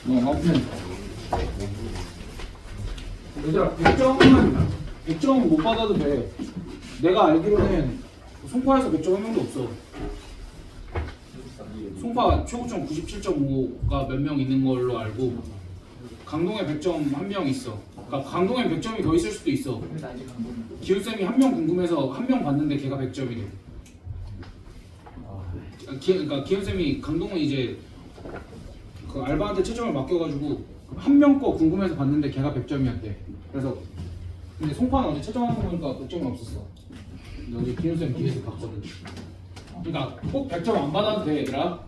아무튼 얘들아 100점은 못 받아도 돼. 내가 알기로는 송파에서 100점 한 명도 없어. 송파 최고점 97.5가 몇 명 있는 걸로 알고 강동에 100점 한 명 있어. 그러니까 강동에 100점이 더 있을 수도 있어. 기훈쌤이 한 명 궁금해서 한 명 봤는데 걔가 100점이래. 그러니까 기훈쌤이 강동은 이제 그 알바한테 채점을 맡겨가지고 한 명 거 궁금해서 봤는데 걔가 100점이었대. 그래서 근데 송파는 어제 채점하는 거 보니까 100점이 없었어. 근데 어제 기훈쌤 뒤에서 봤거든. 그러니까 꼭 100점 안 받아도 돼 얘들아.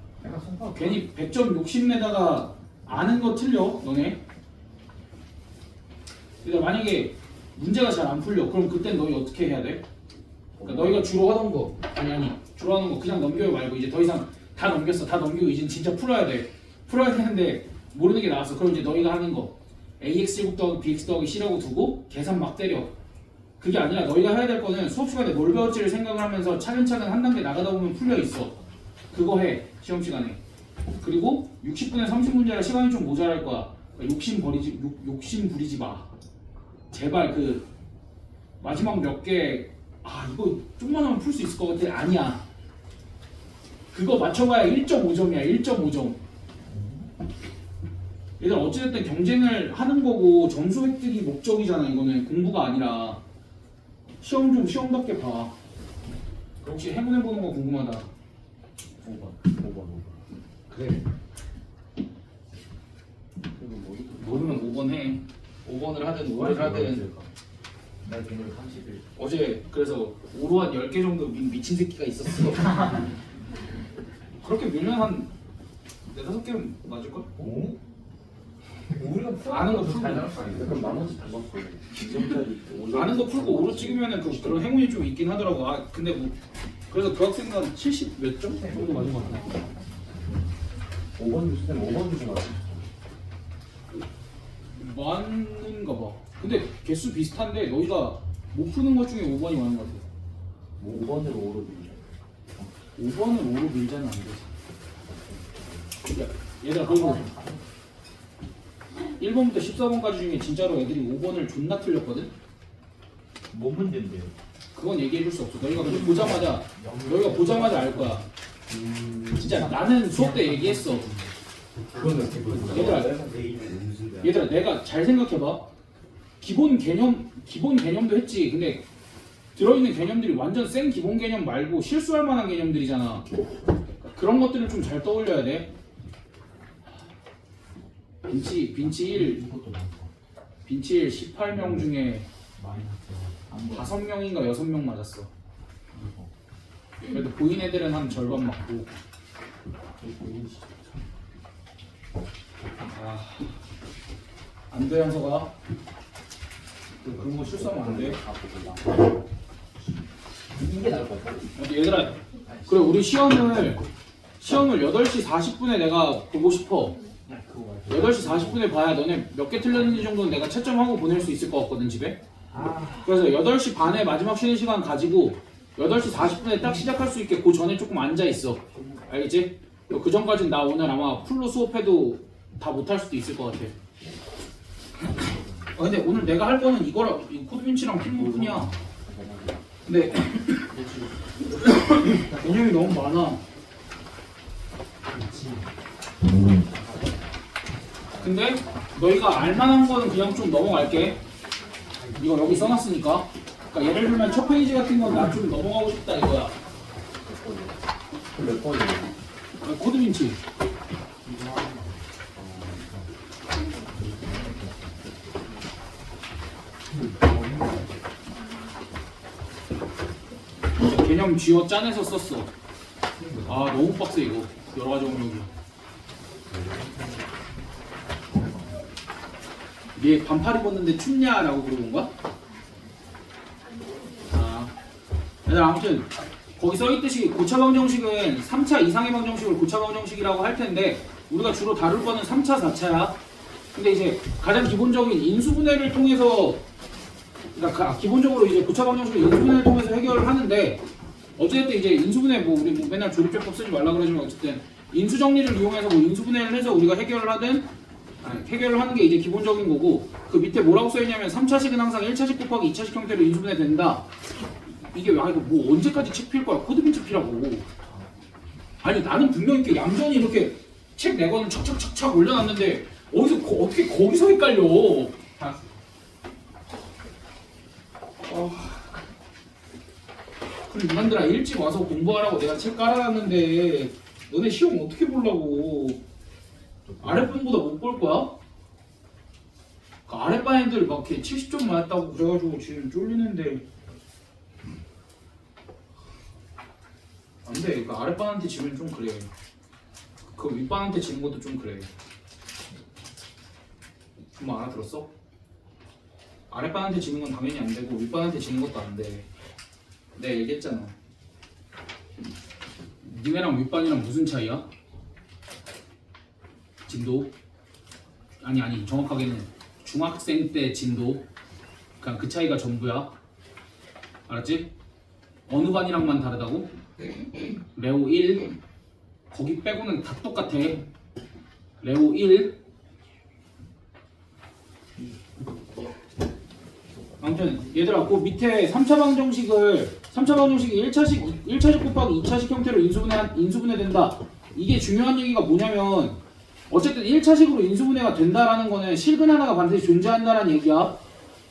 괜히 100점 욕심내다가 아는 거 틀려 너네. 근데 만약에 문제가 잘 안 풀려 그럼 그땐 너희 어떻게 해야 돼? 그러니까 너희가 주로 하던 거 아니 주로 하는 거 그냥 넘겨요 말고 이제 더 이상 다 넘겼어. 다 넘기고 이제 진짜 풀어야 돼. 풀어야 되는데 모르는 게 나왔어. 그럼 이제 너희가 하는 거 ax 제곱 더하기 bx 더하기 c라고 두고 계산 막 때려. 그게 아니라 너희가 해야 될 거는 수업 시간에 뭘 배울지를 생각을 하면서 차근차근 한 단계 나가다 보면 풀려 있어. 그거 해 시험 시간에. 그리고 60분에 30문제라 시간이 좀 모자랄 거야. 욕심 부리지 마. 제발 그 마지막 몇 개 이거 좀만 하면 풀 수 있을 것 같아. 아니야. 그거 맞춰봐야 1.5점이야. 1.5점. 얘들 어찌됐든 경쟁을 하는 거고 점수 획득이 목적이잖아. 이거는 공부가 아니라 시험답게 봐. 혹시 해문해보는 거 궁금하다. 5번. 그래. 모르면 5번 해. 5번을 하든 5번을 하든. 나 걔네를 31. 어제 그래서 오로한 10개 정도 미친 새끼가 있었어. 그렇게 밀면 한 4-5개 맞을걸? 오? 우리가 아는 거 풀고 그럼 나머지 다 봤어. 아는 거 풀고 오로 찍으면은 그런 행운이 좀 있긴 하더라고. 근데 뭐 그래서 그 학생은 70 몇 점 정도 맞은 것 같네. 5번 주세요. 5번 주지 마. 많은가 봐. 근데 개수 비슷한데 너희가 못 푸는 것 중에 5번이 많은 것 같아. 5번으로 5로 밀자. 5번을 5로 밀자는 안 되지. 얘들아 그리고 1번부터 14번까지 중에 진짜로 애들이 5번을 존나 틀렸거든? 뭔 문제인데요? 그건 얘기해 줄 수 없어. 너희가 보자마자 알 거야. 진짜 나는 수업 때 얘기했어. 얘들아 내가 잘 생각해봐. 기본 개념도 했지. 근데 들어있는 개념들이 완전 센 기본 개념 말고 실수할 만한 개념들이잖아. 그런 것들을 좀 잘 떠올려야 돼. 빈치 1 18명 중에 5명인가 6명 맞았어. 그래도 보인 애들은 한 절반 맞고. 안 돼, 현서가. 그런 거 실수하면 안 돼. 이게 나을 것 같아. 얘들아, 그래 우리 시험을 8시 40분에 내가 보고 싶어. 8시 40분에 봐야 너네 몇 개 틀렸는지 정도는 내가 채점하고 보낼 수 있을 것 같거든 집에. 그래서 8시 반에 마지막 쉬는 시간 가지고 8시 40분에 딱 시작할 수 있게 그 전에 조금 앉아 있어. 알겠지? 그 전까지는 나 오늘 아마 풀로 수업해도 다 못할 수도 있을 것 같아. 근데 오늘 내가 할 거는 이거랑 코드빈치랑 필모뿐이야. 근데 개념이 너무 많아. 근데 너희가 알만한 거는 그냥 좀 넘어갈게. 이거 여기 써놨으니까. 그러니까 예를 들면 첫 페이지 같은 건 나 좀 넘어가고 싶다 이거야. 몇 번이야? 코드빈치. 개념 쥐어 짜내서 썼어. 너무 빡세 이거. 여러 가지 응용이. 얘 반팔 입었는데 춥냐라고 물어본 거야? 얘들아 아무튼 거기 써있듯이 고차 방정식은 3차 이상의 방정식을 고차 방정식이라고 할 텐데 우리가 주로 다룰 거는 3차, 4차야. 근데 이제 가장 기본적인 인수분해를 통해서 그러니까 기본적으로 이제 고차 방정식을 인수분해를 통해서 해결을 하는데 어쨌든 이제 인수분해 우리 맨날 조립제법 쓰지 말라 그러지만 어쨌든 인수정리를 이용해서 인수분해를 해서 우리가 해결을 하든 해결을 하는 게 이제 기본적인 거고 그 밑에 뭐라고 써있냐면 3차식은 항상 1차식 곱하기 2차식 형태로 인수분해 된다. 이게 이거 뭐 언제까지 책 필 거야? 코드빈 피라고. 아니 나는 분명히 이렇게 얌전히 이렇게 책 4권을 척척척척 올려놨는데 어떻게 거기서 헷갈려? 그럼 이만들아 일찍 와서 공부하라고 내가 책 깔아놨는데 너네 시험 어떻게 보려고? 아랫반보다 못 볼 거야? 그 아랫반 애들 막 이렇게 70점 맞았다고 그래가지고 지금 쫄리는데 안돼. 그 아랫반한테 지면 좀 그래. 그 윗반한테 지는 것도 좀 그래. 좀 알아들었어? 아랫반한테 지는 건 당연히 안 되고 윗반한테 지는 것도 안 돼. 내가 얘기했잖아. 니네랑 윗반이랑 무슨 차이야? 진도? 아니 정확하게는 중학생 때 진도. 그냥 그 차이가 전부야. 알았지? 어느 반이랑만 다르다고? 레오 1 거기 빼고는 다 똑같아. 레오 1 아무튼 얘들아 그 밑에 3차 방정식이 1차식 곱하기 2차식 형태로 인수분해 된다. 이게 중요한 얘기가 뭐냐면 어쨌든 1차식으로 인수분해가 된다라는 거는 실근 하나가 반드시 존재한다는 얘기야.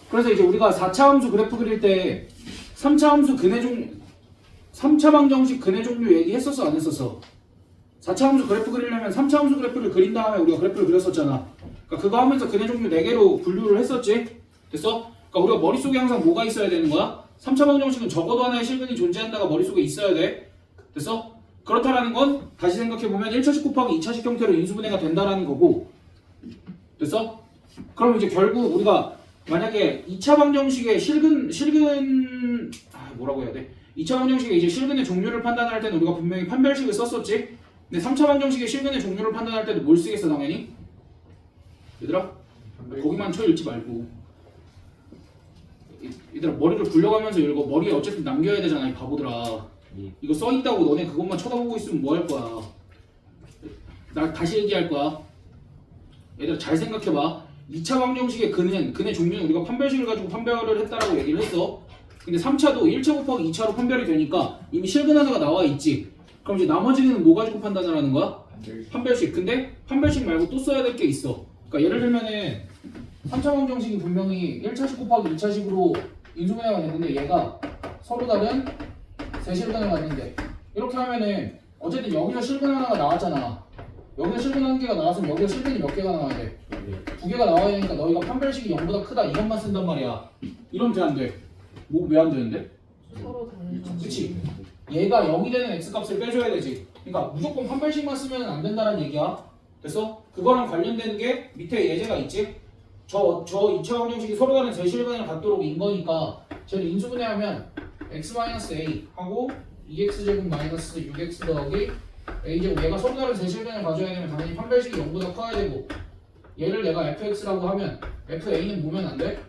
그래서 이제 우리가 4차 함수 그래프 그릴 때 3차 함수 3차 방정식 근해 종류 얘기했었어 안 했었어? 4차 함수 그래프 그리려면 3차 함수 그래프를 그린 다음에 우리가 그래프를 그렸었잖아. 그러니까 그거 하면서 근해 종류 4개로 분류를 했었지? 됐어? 그러니까 우리가 머릿속에 항상 뭐가 있어야 되는 거야? 3차 방정식은 적어도 하나의 실근이 존재한다가 머릿속에 있어야 돼. 됐어? 그렇다라는 건 다시 생각해보면 1차식 곱하기 2차식 형태로 인수분해가 된다라는 거고. 됐어? 그럼 이제 결국 우리가 만약에 2차 방정식의 뭐라고 해야 돼? 2차 방정식의 이제 실근의 종류를 판단할 때는 우리가 분명히 판별식을 썼었지? 근데 3차 방정식의 실근의 종류를 판단할 때도 뭘 쓰겠어 당연히? 얘들아? 거기만 쳐 읽지 말고 얘들아 머리를 굴려가면서 읽어. 머리에 어쨌든 남겨야 되잖아 이 바보들아. 이거 써있다고 너네 그것만 쳐다보고 있으면 뭐 할 거야? 나 다시 얘기할 거야. 얘들아 잘 생각해봐. 2차 방정식의 근의 종류는 우리가 판별식을 가지고 판별을 했다라고 얘기를 했어. 근데 3차도 1차 곱하기 2차로 판별이 되니까 이미 실근 하나가 나와 있지. 그럼 이제 나머지는 뭐 가지고 판단을 하는 거야? 판별식. 근데 판별식 말고 또 써야 될 게 있어. 그러니까 예를 들면은 3차 방정식이 분명히 1차식 곱하기 2차식으로 인수분해가 됐는데 얘가 서로 다른 세 실근을 갖는데 이렇게 하면은 어쨌든 여기서 실근 하나가 나왔잖아. 여기서 실근 한 개가 나왔으면 여기서 실근이 몇 개가 나와야 돼? 2개가 나와야 되니까 너희가 판별식이 0보다 크다 이것만 쓴단 말이야. 이러면 돼 안 돼? 뭐 왜 안 되는데? 서로 다른 점. 그치? 얘가 0이 되는 x값을 빼줘야 되지. 그러니까 무조건 판별식만 쓰면 안 된다는 얘기야. 됐어? 그거랑 관련된 게 밑에 예제가 있지? 저 2차 방정식이 서로 다른 제실근을 갖도록 인 거니까 쟤는 인수분해하면 x-a 하고 2x제곱 마이너스 6x 더하기 a제곱 얘가 서로 다른 제실근을 가져야 되면 당연히 판별식이 0보다 커야 되고 얘를 내가 fx라고 하면 fa는 뭐면 안 돼?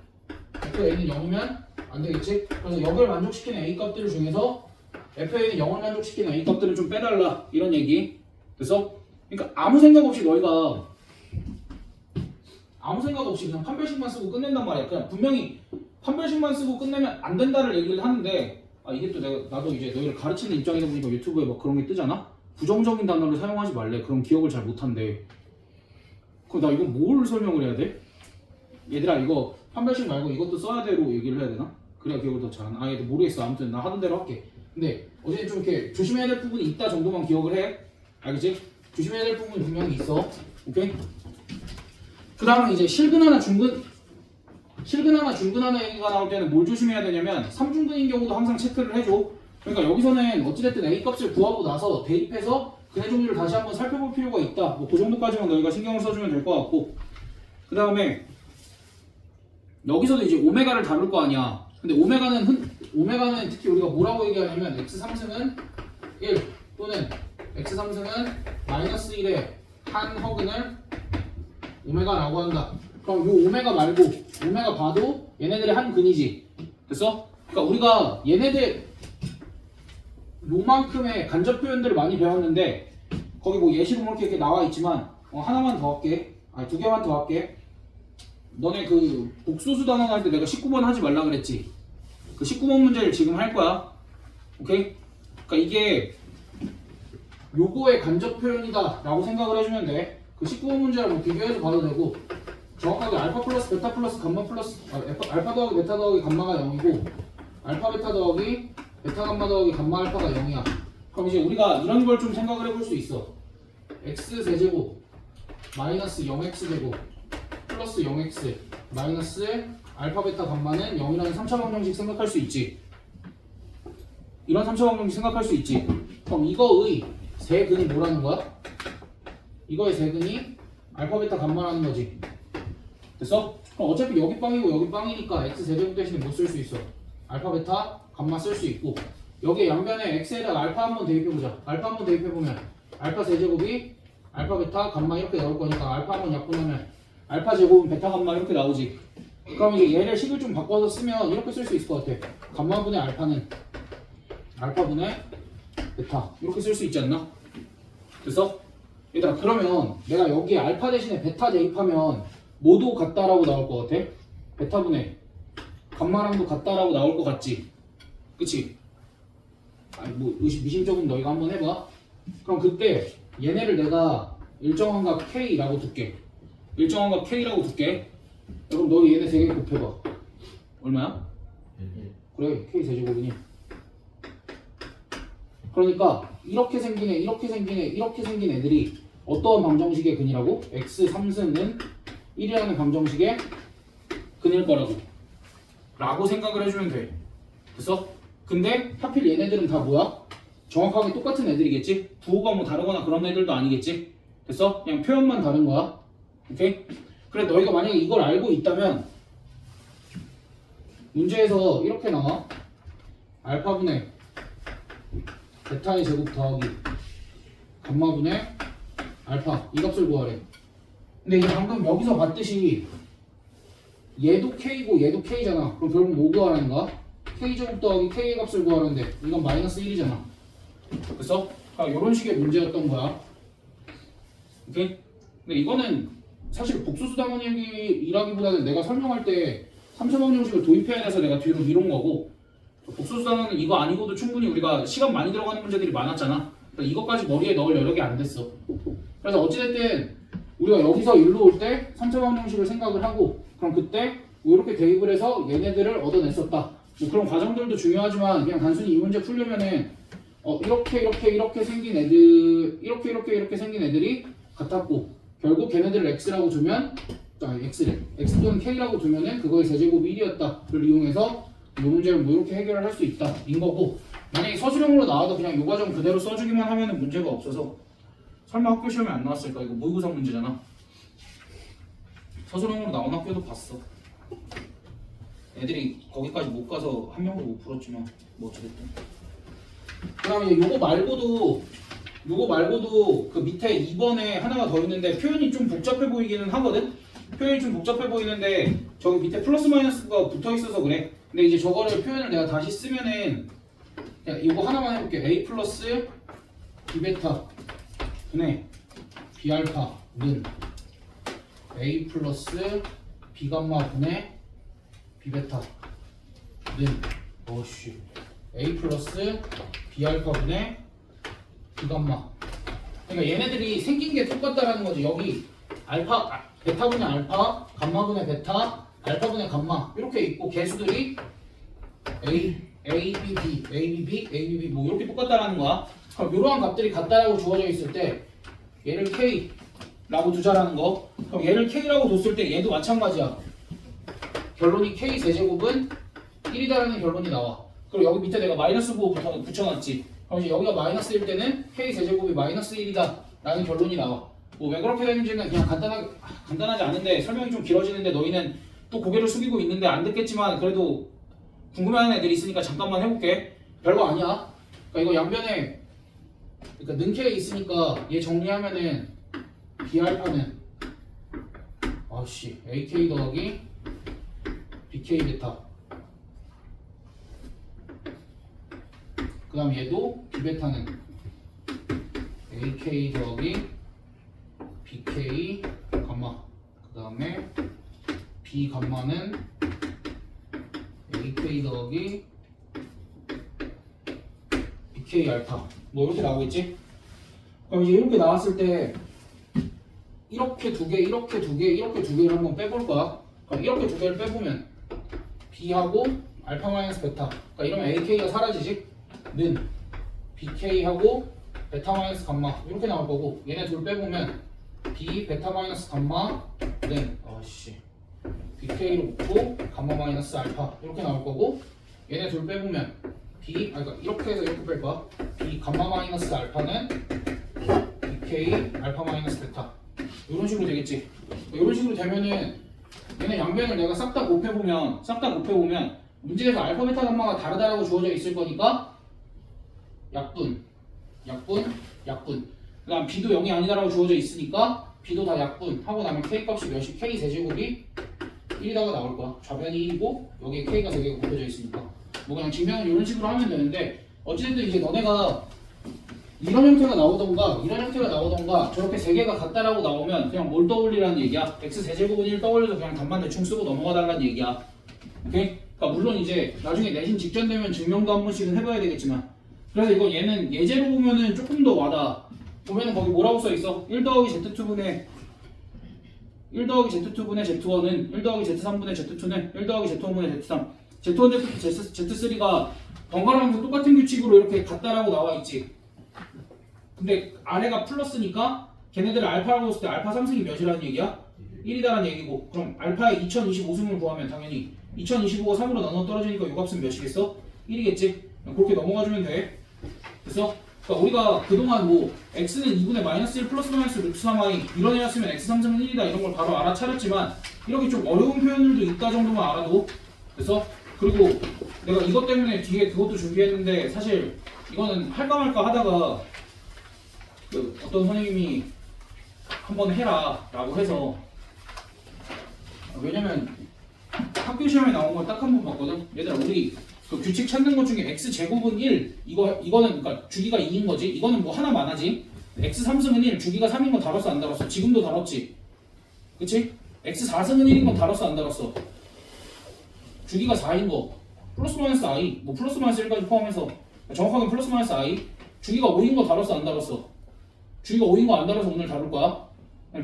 fa는 0이면 안 되겠지? 그래서 여기를 만족시키는 a 값들 중에서 fa는 0을 만족시키는 a 값들을 좀 빼달라 이런 얘기. 됐어? 그러니까 아무 생각 없이 너희가 아무 생각 없이 그냥 판별식만 쓰고 끝낸단 말이야. 그냥 분명히 판별식만 쓰고 끝내면 안 된다를 얘기를 하는데 이게 또 나도 이제 너희를 가르치는 입장이다 보니까 유튜브에 막 그런 게 뜨잖아? 부정적인 단어를 사용하지 말래. 그럼 기억을 잘 못한대. 그럼 나 이거 뭘 설명을 해야 돼? 얘들아 이거 판별식 말고 이것도 써야 되로 얘기를 해야 되나? 그래야 기억을 더 잘하나? 얘도 모르겠어. 아무튼 나 하던 대로 할게. 근데 어쨌든 좀 이렇게 조심해야 될 부분이 있다 정도만 기억을 해. 알겠지? 조심해야 될 부분이 분명히 있어. 오케이? 그 다음에 이제 실근 하나 중근 하나 얘기가 나올 때는 뭘 조심해야 되냐면 3중근인 경우도 항상 체크를 해줘. 그러니까 여기서는 어찌됐든 A 값을 구하고 나서 대입해서 근해 종류를 다시 한번 살펴볼 필요가 있다. 뭐 그 정도까지만 너희가 신경을 써주면 될 것 같고 그 다음에 여기서도 이제 오메가를 다룰 거 아니야. 근데 오메가는 특히 우리가 뭐라고 얘기하냐면 x3승은 1 또는 x3승은 마이너스 1의 한 허근을 오메가라고 한다. 그럼 요 오메가 말고 오메가 봐도 얘네들의 한 근이지. 됐어? 그러니까 우리가 얘네들 요만큼의 간접 표현들을 많이 배웠는데 거기 뭐 예시로 이렇게 나와 있지만 하나만 더 할게. 두 개만 더 할게. 너네 그 복소수 단원 할 때 내가 19번 하지 말라 그랬지? 그 19번 문제를 지금 할 거야. 오케이? 그러니까 이게 요거의 간접 표현이다 라고 생각을 해주면 돼. 그 19번 문제랑 뭐 비교해서 봐도 되고, 정확하게 알파 플러스 베타 플러스 감마 플러스 알파 더하기 베타 더하기 감마가 0이고 알파 베타 더하기 베타 감마 더하기 감마 알파가 0이야. 그럼 이제 우리가 이런 걸 좀 생각을 해볼 수 있어. x 세제곱 마이너스 0x 제곱 플러스 0x 마이너스 알파 베타 감마는 0이라는 3차 방정식 생각할 수 있지. 이런 3차 방정식 생각할 수 있지. 그럼 이거의 세근이 뭐라는 거야? 이거의 세근이 알파 베타 감마라는 거지. 됐어? 그럼 어차피 여기 빵이고 여기 빵이니까 x 세제곱 대신에 뭐 쓸 수 있어? 알파 베타 감마 쓸 수 있고, 여기에 양변에 x에다가 알파 한번 대입해보자. 알파 한번 대입해보면 알파 세제곱이 알파 베타 감마 이렇게 나올 거니까 알파 한번 약분하면 알파 제곱은 베타 감마 이렇게 나오지. 그럼 이제 얘를 식을 좀 바꿔서 쓰면 이렇게 쓸 수 있을 것 같아. 감마분의 알파는 알파분의 베타 이렇게 쓸 수 있지 않나? 됐어? 얘들아, 그러면 내가 여기에 알파 대신에 베타 대입하면 모두 같다라고 나올 것 같아? 베타분의 감마랑도 같다라고 나올 것 같지? 그치? 아니 뭐 미심쩍은 너희가 한번 해봐. 그럼 그때 얘네를 내가 일정한 값 K라고 둘게. 일정한 값 K라고 둘게. 그럼 너희 얘네 세 개 곱해봐. 얼마야? 그래, K 세제곱이니. 그러니까 이렇게 생긴 애, 이렇게 생긴 애, 이렇게 생긴 애들이 어떠한 방정식의 근이라고? x 3승은 1이라는 방정식의 근일 거라고 라고 생각을 해주면 돼. 됐어? 근데 하필 얘네들은 다 뭐야? 정확하게 똑같은 애들이겠지? 부호가 뭐 다르거나 그런 애들도 아니겠지? 됐어? 그냥 표현만 다른 거야. 오케이? 그래, 너희가 만약에 이걸 알고 있다면 문제에서 이렇게 나와. 알파분의 베타의 제곱 더하기 감마분의 알파 이 값을 구하래. 근데 이게 방금 여기서 봤듯이 얘도 K고 얘도 K잖아. 그럼 결국 뭐 구하라는 거야? K제곱 더하기 K의 값을 구하는데 이건 마이너스 1이잖아. 그래서 이런 식의 문제였던 거야. 오케이? 근데 이거는 사실 복소수 단원이라기보다는 내가 설명할 때 3차 방정식을 도입해야 돼서 내가 뒤로 미룬 거고, 복소수 단원은 이거 아니고도 충분히 우리가 시간 많이 들어가는 문제들이 많았잖아. 그러니까 이것까지 머리에 넣을 여력이 안 됐어. 그래서 어찌됐든 우리가 여기서 일로 올 때 3차 방정식을 생각을 하고, 그럼 그때 뭐 이렇게 대입을 해서 얘네들을 얻어냈었다. 뭐 그런 과정들도 중요하지만 그냥 단순히 이 문제 풀려면은 이렇게 생긴 애들, 이렇게 생긴 애들이 같았고, 결국 걔네들을 x라고 두면 x 또는 k라고 두면은 그거의 세제곱이 1이었다를 이용해서 이 문제를 뭐 이렇게 해결을 할 수 있다 인 거고, 만약에 서술형으로 나와도 그냥 이 과정 그대로 써주기만 하면은 문제가 없어서. 설마 학교 시험에 안 나왔을까? 이거 모의고사 문제잖아. 서술형으로 나온 학교도 봤어. 애들이 거기까지 못 가서 한 명도 못 풀었지만 뭐 어쨌든. 그다음에 요거 말고도 그 밑에 2번에 하나가 더 있는데 표현이 좀 복잡해 보이기는 하거든? 표현이 좀 복잡해 보이는데 저기 밑에 플러스 마이너스가 붙어 있어서 그래. 근데 이제 저거를 표현을 내가 다시 쓰면은 그냥 이거 하나만 해볼게. a 플러스 b베타 분의 b알파는 a 플러스 b감마 분의 b베타는 a 플러스 b알파 분의 b감마. 그러니까 얘네들이 생긴 게 똑같다라는 거지. 여기 베타분의 알파, 감마분의 베타, 알파분의 감마 이렇게 있고 개수들이 A, B, B, A, B, B, A, B, B 뭐 이렇게 똑같다라는 거야. 그럼 이러한 값들이 같다라고 주어져 있을 때 얘를 K라고 두자라는 거. 그럼 얘를 K라고 뒀을 때 얘도 마찬가지야. 결론이 K 세제곱은 1이다라는 결론이 나와. 그리고 여기 밑에 내가 마이너스 부호 붙여놨지. 그럼 이제 여기가 마이너스일 때는 K 세제곱이 마이너스 1이다 라는 결론이 나와. 뭐 왜 그렇게 되는지는 그냥 간단하지 않은데 설명이 좀 길어지는데 너희는 또 고개를 숙이고 있는데 안 듣겠지만 그래도 궁금해하는 애들이 있으니까 잠깐만 해볼게. 별거 아니야. 그러니까 이거 양변에 그러니까 능케에 있으니까 얘 정리하면은 B알파는 AK 더하기 BK 베타, 그 다음 얘도 B베타는 AK 더하기 BK 감마. B 감마는 AK 더하기 BK 알파 뭐 이렇게 나오겠지? 그럼 이제 이렇게 나왔을 때 이렇게 두 개, 이렇게 두 개, 이렇게 두 개를 한번 빼볼 거야. 그럼 이렇게 두 개를 빼보면 B하고 알파 마이너스 베타. 그러니까 이러면 AK가 사라지지? 는 BK하고 베타 마이너스 감마 이렇게 나올 거고 얘네 둘 빼보면 B 베타 마이너스 감마는 BK로 놓고 감마 마이너스 알파 이렇게 나올 거고 얘네 둘 빼보면 B 그러니까 이렇게 해서 이렇게 뺄 거야. B 감마 마이너스 알파는 BK 알파 마이너스 베타 이런 식으로 되겠지. 이런 식으로 되면은 얘네 양변을 내가 싹 다 곱해보면 문제에서 알파 베타 감마가 다르다라고 주어져 있을 거니까 약분 그 다음 B도 0이 아니다라고 주어져 있으니까 B도 다 약분 하고 나면 K 값이 몇이 K 세제곱이 1이다가 나올 거야. 좌변이 1이고 여기에 K가 3개가 곱해져 있으니까 뭐 그냥 증명을 이런 식으로 하면 되는데 어찌됐든 이제 너네가 이런 형태가 나오던가 저렇게 3개가 같다라고 나오면 그냥 뭘 떠올리라는 얘기야. X 세제곱은 1 떠올려서 그냥 답만 대충 쓰고 넘어가 달라는 얘기야. 오케이? 그러니까 물론 이제 나중에 내신 직전 되면 증명도 한 번씩은 해봐야 되겠지만 그래서 이거 얘는 예제로 보면은 조금 더 와닿아. 보면은 거기 뭐라고 써 있어? 1 더하기 Z2분의 Z1은 1 더하기 Z3분의 Z2는 1 더하기 Z1분의 Z3 Z1, Z3가 번갈아가면서 똑같은 규칙으로 이렇게 같다라고 나와 있지. 근데 아래가 플러스니까 걔네들을 알파라고 했을 때 알파 3승이 몇이라는 얘기야? 1이다라는 얘기고 그럼 알파의 2025승을 구하면 당연히 2025가 3으로 나눠 떨어지니까 이 값은 몇이겠어? 1이겠지? 그렇게 넘어가주면 돼. 그래서 그러니까 우리가 그동안 뭐 x는 2분의 마이너스 1 플러스 마이너스 루트 3i 이런 애였으면 x 3승은 1이다 이런 걸 바로 알아차렸지만 이렇게 좀 어려운 표현들도 있다 정도만 알아도 그래서 그리고 내가 이것 때문에 뒤에 그것도 준비했는데 사실 이거는 할까 말까 하다가 그 어떤 선생님이 한번 해라 라고 해서 왜냐면 학교 시험에 나온 걸 딱 한 번 봤거든. 얘들아 우리 그 규칙 찾는 것 중에 x 제곱은 1 이거는 그러니까 주기가 2인 거지. 이거는 뭐 하나만 하지. x 3승은 1 주기가 3인 건 다뤘어 안 다뤘어? 지금도 다뤘지. 그치? x 4승은 1인 건 다뤘어 안 다뤘어? 주기가 4인 거 플러스 마이너스 i 뭐 플러스 마이너스 1까지 포함해서 정확하게 플러스 마이너스 i 주기가 5인 거 다뤘어 안 다뤘어? 주기가 5인 거 안 다뤄서 오늘 다룰 거야.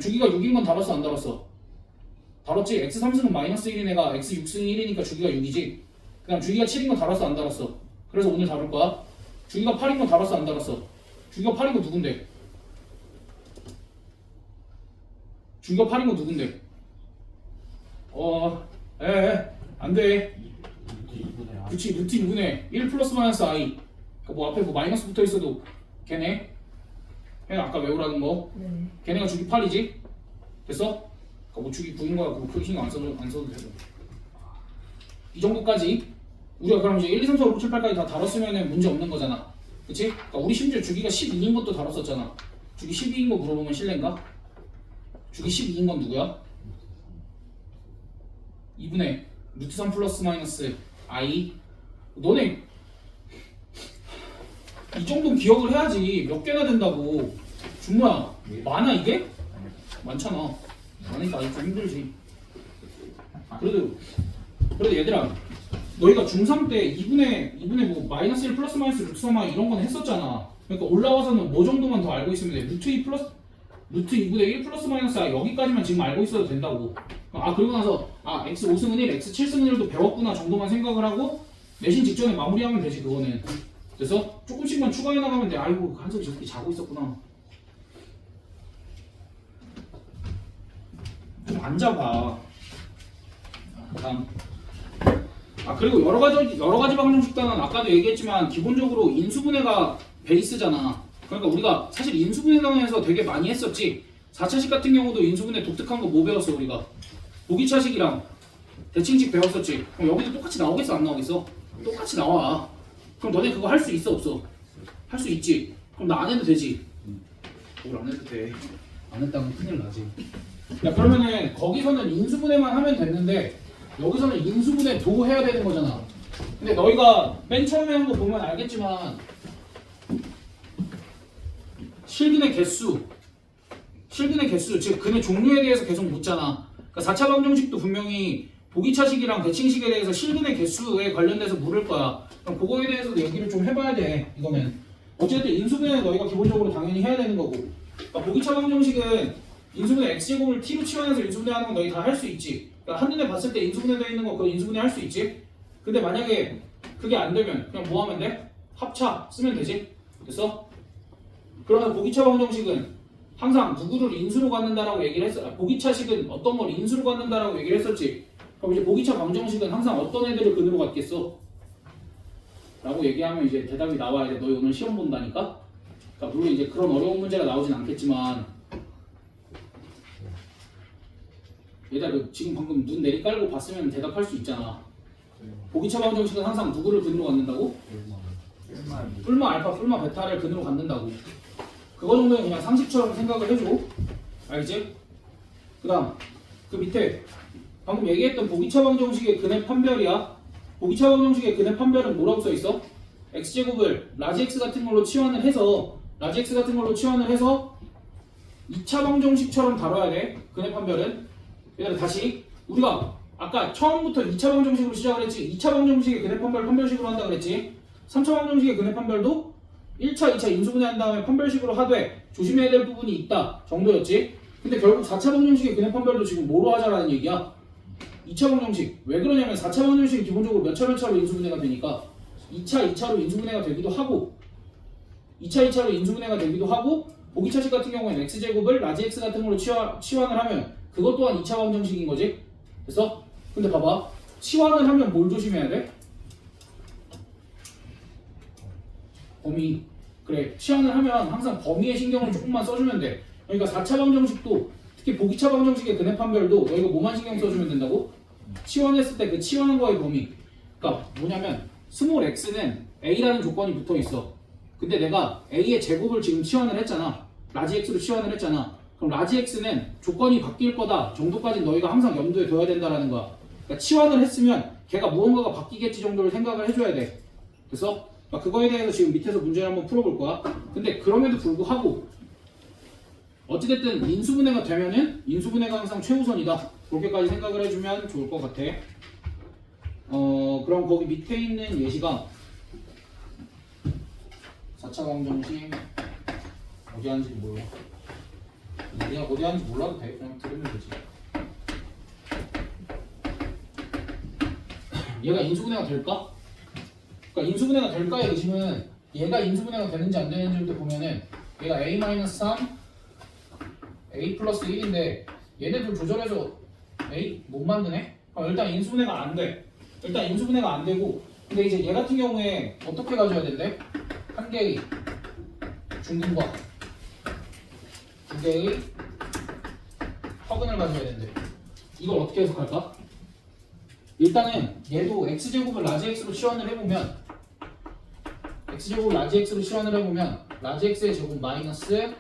주기가 6인 건 다뤘어 안 다뤘어? 다뤘지? x 3승은 마이너스 1인 애가 x 6승이 1이니까 주기가 6이지. 그 다음 주기가 7인 건 다뤘어 안 다뤘어? 그래서 오늘 다룰 거야. 주기가 8인 건 다뤘어 안 다뤘어? 주기가 8인 거 누군데? 주기가 8인 거 누군데? 안돼. 그치 루트 2분의 1 플러스 마이너스 i 그러니까 뭐 앞에 뭐 마이너스 붙어 있어도 걔네 아까 외우라는 거 걔네가 주기 8이지? 됐어? 그러니까 뭐 주기 9인 거야 그거 크게 신경 안 써도 되죠. 이 정도까지 우리가 그럼 이제 1, 2, 3, 4, 5, 6, 7, 8까지 다 다뤘으면 문제 없는 거잖아. 그치? 그러니까 우리 심지어 주기가 12인 것도 다뤘었잖아. 주기 12인 거 물어보면 실례인가? 주기 12인 건 누구야? 2분의 루트 3 플러스 마이너스 i 너네 이 정도는 기억을 해야지. 몇 개나 된다고. 준모야 많아 이게? 많잖아. 많으니까 아직 좀 힘들지. 그래도 얘들아 너희가 중3 때 2분의 뭐 마이너스 1 플러스 마이너스 루트 3i 이런 건 했었잖아. 그러니까 올라와서는 뭐 정도만 더 알고 있으면 돼. 루트 2분의 1 플러스 마이너스 i 여기까지만 지금 알고 있어도 된다고. 그리고 나서 x 5승은 1, x 7승은 1도 배웠구나 정도만 생각을 하고 내신 직전에 마무리하면 되지 그거는. 그래서 조금씩만 추가해 나가면 돼. 아이고 한석이 저렇게 자고 있었구나. 좀 앉아봐. 다음. 그리고 여러 가지 방정식단은 아까도 얘기했지만 기본적으로 인수분해가 베이스잖아. 그러니까 우리가 사실 인수분해단에서 되게 많이 했었지. 4차식 같은 경우도 인수분해 독특한 거 뭐 배웠어 우리가? 보기차식이랑 대칭식 배웠었지. 그럼 여기도 똑같이 나오겠어 안 나오겠어? 똑같이 나와. 그럼 너네 그거 할 수 있어 없어? 할 수 있지. 그럼 나 안 해도 되지. 뭘 안 해도 돼. 안 했다면 큰일 나지. 야 그러면은 거기서는 인수분해만 하면 됐는데 여기서는 인수분해도 해야 되는 거잖아. 근데 너희가 맨 처음에 한 거 보면 알겠지만 실근의 개수 즉 근의 종류에 대해서 계속 묻잖아. 그러니까 4차 방정식도 분명히 보기차식이랑 대칭식에 대해서 실근의 개수에 관련돼서 물을 거야. 그럼 그거에 대해서도 얘기를 좀 해봐야 돼. 이거는 어쨌든 인수분해 너희가 기본적으로 당연히 해야 되는 거고. 그러니까 보기차 방정식은 인수분해 x제곱을 t로 치환해서 인수분해하는 건 너희 다 할 수 있지. 그러니까 한눈에 봤을 때 인수분해되어 있는 거 그거 인수분해 할 수 있지. 근데 만약에 그게 안 되면 그냥 뭐 하면 돼? 합차 쓰면 되지. 됐어? 그러면 보기차 방정식은 항상 누구를 인수로 갖는다라고 얘기를 했어. 보기차식은 어떤 걸 인수로 갖는다라고 얘기를 했었지. 그럼 이제 보기차 방정식은 항상 어떤 애들을 근으로 갖겠어? 라고 얘기하면 이제 대답이 나와야 돼. 너희 오늘 시험 본다니까? 그러니까 물론 이제 그런 어려운 문제가 나오진 않겠지만 얘들아 지금 방금 눈 내리깔고 봤으면 대답할 수 있잖아. 보기차 방정식은 항상 누구를 근으로 갖는다고? 뿔마 알파, 뿔마 베타를 근으로 갖는다고. 그거 정도는 그냥 상식처럼 생각을 해줘. 알지? 그 다음 그 밑에 방금 얘기했던 보기차 방정식의 근의 판별이야. 보기차 방정식의 근의 판별은 뭐라고 써있어? x제곱을 라지 x 같은 걸로 치환을 해서 2차 방정식처럼 다뤄야 돼. 근의 판별은. 얘들아 다시 우리가 아까 처음부터 2차 방정식으로 시작을 했지. 2차 방정식의 근의 판별 판별식으로 한다 그랬지. 3차 방정식의 근의 판별도 1차, 2차 인수분해 한 다음에 판별식으로 하되 조심해야 될 부분이 있다 정도였지. 근데 결국 4차 방정식의 근의 판별도 지금 뭐로 하자라는 얘기야? 2차 방정식. 왜 그러냐면 4차 방정식이 기본적으로 몇 차로 인수분해가 되니까 2차로 인수분해가 되기도 하고 2차로 인수분해가 되기도 하고 보기차식 같은 경우에는 x제곱을 라지 x 같은 걸로 치환을 하면 그것 또한 2차 방정식인 거지. 됐어? 근데 봐봐. 치환을 하면 뭘 조심해야 돼? 범위. 그래. 치환을 하면 항상 범위에 신경을 조금만 써주면 돼. 그러니까 4차 방정식도 특히 보기차 방정식의 근의 판별도 너희가 뭐만 신경 써주면 된다고? 치환했을 때 그 치환한 거의 범위. 그러니까 뭐냐면 스몰 x는 a라는 조건이 붙어 있어. 근데 내가 a의 제곱을 지금 치환을 했잖아. 라지 x로 치환을 했잖아. 그럼 라지 x는 조건이 바뀔 거다 정도까지 너희가 항상 염두에 둬야 된다라는 거야. 그러니까 치환을 했으면 걔가 무언가가 바뀌겠지 정도를 생각을 해줘야 돼. 그래서 그거에 대해서 지금 밑에서 문제를 한번 풀어볼 거야. 근데 그럼에도 불구하고 어찌됐든 인수분해가 되면은 인수분해가 항상 최우선이다. 그렇게까지 생각을 해주면 좋을 것 같아. 그럼 거기 밑에 있는 예시가 4차 방정식 어디 하는지 몰라. 그냥 어디 하는지 몰라도 돼. 그냥 들으면 되지. 얘가 인수분해가 될까? 그러니까 인수분해가 될까의 의심은 얘가 인수분해가 되는지 안 되는지부터 보면은 얘가 a-3 a 플러스 1인데 얘네들 조절해서 a 못 만드네? 그럼 일단 인수분해가 안 돼. 일단 인수분해가 안 되고 근데 이제 얘 같은 경우에 어떻게 가져야 된대? 한 개의 중근과 두 개의 허근을 가져야 된대. 이걸 어떻게 해석할까? 일단은 얘도 x제곱을 라지 x로 치환을 해보면 x제곱을 라지 x로 치환을 해보면 라지 x의 제곱 마이너스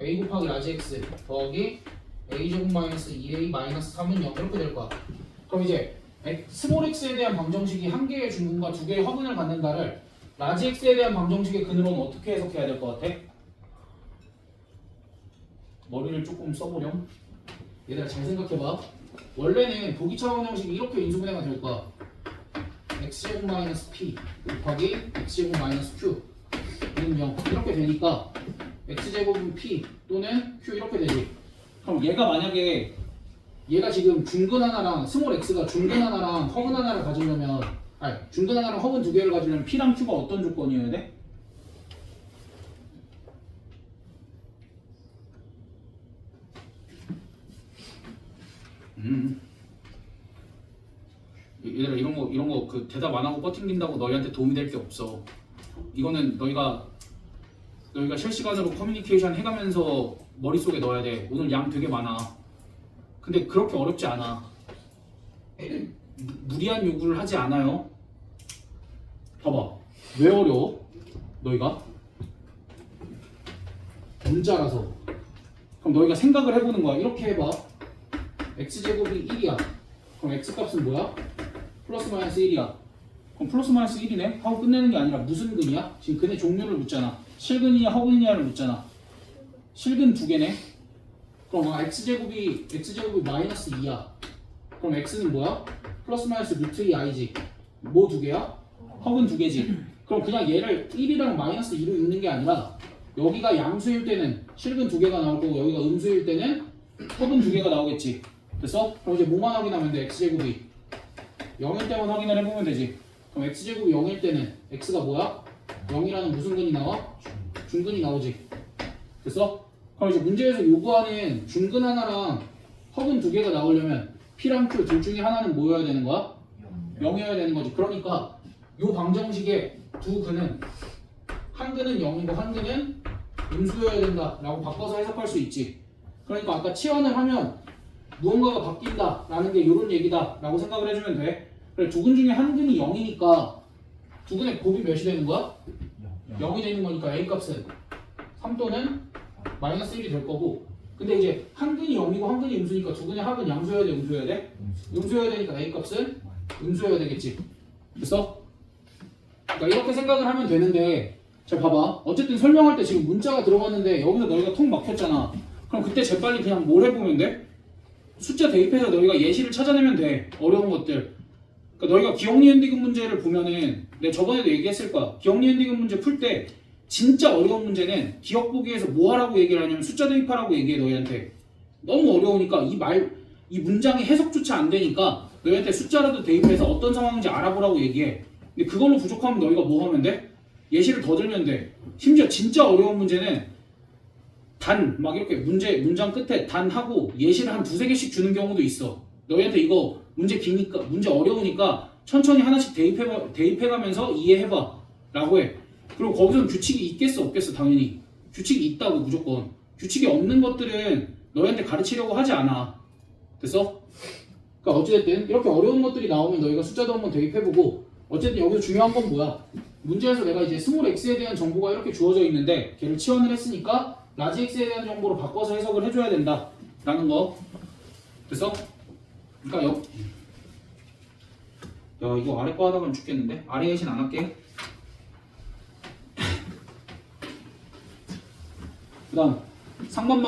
a 곱하기 라지 x 더하기 a제곱 마이너스 2a 마이너스 3은 0 이렇게 될 거야. 그럼 이제 스몰 x에 대한 방정식이 한 개의 중근과 두 개의 허근을 갖는다를 라지 x에 대한 방정식의 근으로는 어떻게 해석해야 될 것 같아? 머리를 조금 써보렴. 얘들아 잘 생각해봐. 원래는 보기차 방정식이 이렇게 인수분해가 될 거야. x제곱 마이너스 p 곱하기 x제곱 마이너스 q 는 0 이렇게 되니까 x제곱은 p 또는 q 이렇게 되지. 그럼 얘가 만약에 얘가 지금 중근 하나랑 스몰 x가 중근 하나랑 허근 하나를 가지려면 아니 중근 하나랑 허근 두 개를 가지려면 p랑 q가 어떤 조건이어야 돼? 얘들아 이런 거 그 대답 안 하고 버팅긴다고 너희한테 도움이 될 게 없어. 이거는 너희가 실시간으로 커뮤니케이션 해가면서 머릿속에 넣어야 돼. 오늘 양 되게 많아. 근데 그렇게 어렵지 않아. 무리한 요구를 하지 않아요. 봐봐. 왜 어려워? 너희가? 문자라서. 그럼 너희가 생각을 해보는 거야. 이렇게 해봐. x제곱이 1이야. 그럼 x값은 뭐야? 플러스 마이너스 1이야. 그럼 플러스 마이너스 1이네? 하고 끝내는 게 아니라 무슨 근이야? 지금 근의 종류를 묻잖아. 실근이냐 허근이냐를 묻잖아. 실근 두 개네. 그럼 x제곱이 마이너스 2야. 그럼 x는 뭐야? 플러스 마이너스 루트 2i지. 뭐 두 개야? 허근 두 개지. 그럼 그냥 얘를 1이랑 마이너스 2로 읽는 게 아니라 여기가 양수일 때는 실근 두 개가 나올 거고 여기가 음수일 때는 허근 두 개가 나오겠지. 됐어? 그럼 이제 뭐만 확인하면 돼? x제곱이 0일 때만 확인을 해보면 되지. 그럼 x제곱이 0일 때는 x가 뭐야? 0이라는 무슨 근이 나와? 중근이 나오지. 됐어? 그럼 이제 문제에서 요구하는 중근 하나랑 허근 두 개가 나오려면 P랑 Q 둘 중에 하나는 뭐여야 되는 거야? 0이어야 되는 거지. 그러니까 요 방정식의 두 근은 한 근은 0이고 한 근은 음수여야 된다 라고 바꿔서 해석할 수 있지. 그러니까 아까 치환을 하면 무언가가 바뀐다 라는 게 요런 얘기다 라고 생각을 해주면 돼. 그래, 두 근 중에 한 근이 0이니까 두 근의 곱이 몇이 되는 거야? 0이 되는 거니까 A 값은 3 또는 마이너스 1이 될 거고, 근데 이제 한 근이 0이고 한 근이 음수니까 두 근의 합은 양수여야 돼, 음수여야 돼? 음수여야 되니까 A 값은 음수여야 되겠지. 됐어? 그러니까 이렇게 생각을 하면 되는데, 자 봐봐. 어쨌든 설명할 때 지금 문자가 들어갔는데 여기서 너희가 통 막혔잖아. 그럼 그때 재빨리 그냥 뭘 해보면 돼? 숫자 대입해서 너희가 예시를 찾아내면 돼. 어려운 것들. 그러니까 너희가 기억니은디귿 문제를 보면은 내가 저번에도 얘기했을 거야. 기억니은디귿 문제 풀 때 진짜 어려운 문제는 기억 보기에서 뭐 하라고 얘기를 하냐면 숫자 대입하라고 얘기해 너희한테. 너무 어려우니까 이 문장이 해석조차 안 되니까 너희한테 숫자라도 대입해서 어떤 상황인지 알아보라고 얘기해. 근데 그걸로 부족하면 너희가 뭐 하면 돼? 예시를 더 들면 돼. 심지어 진짜 어려운 문제는 단 막 이렇게 문장 끝에 단 하고 예시를 한 두세 개씩 주는 경우도 있어. 너희한테 이거 문제 기니까 문제 어려우니까 천천히 하나씩 대입해가면서 이해해봐 라고 해. 그리고 거기서는 규칙이 있겠어 없겠어? 당연히 규칙이 있다고. 무조건 규칙이 없는 것들은 너희한테 가르치려고 하지 않아. 됐어? 그러니까 어찌됐든 이렇게 어려운 것들이 나오면 너희가 숫자도 한번 대입해보고, 어쨌든 여기서 중요한 건 뭐야? 문제에서 내가 이제 스몰 x에 대한 정보가 이렇게 주어져 있는데 걔를 치환을 했으니까 라지 x에 대한 정보로 바꿔서 해석을 해줘야 된다 라는 거. 됐어? 그러니까 야 이거 아래 거 하다가는 죽겠는데? 아래 예시는 안 할게. 그 다음 상반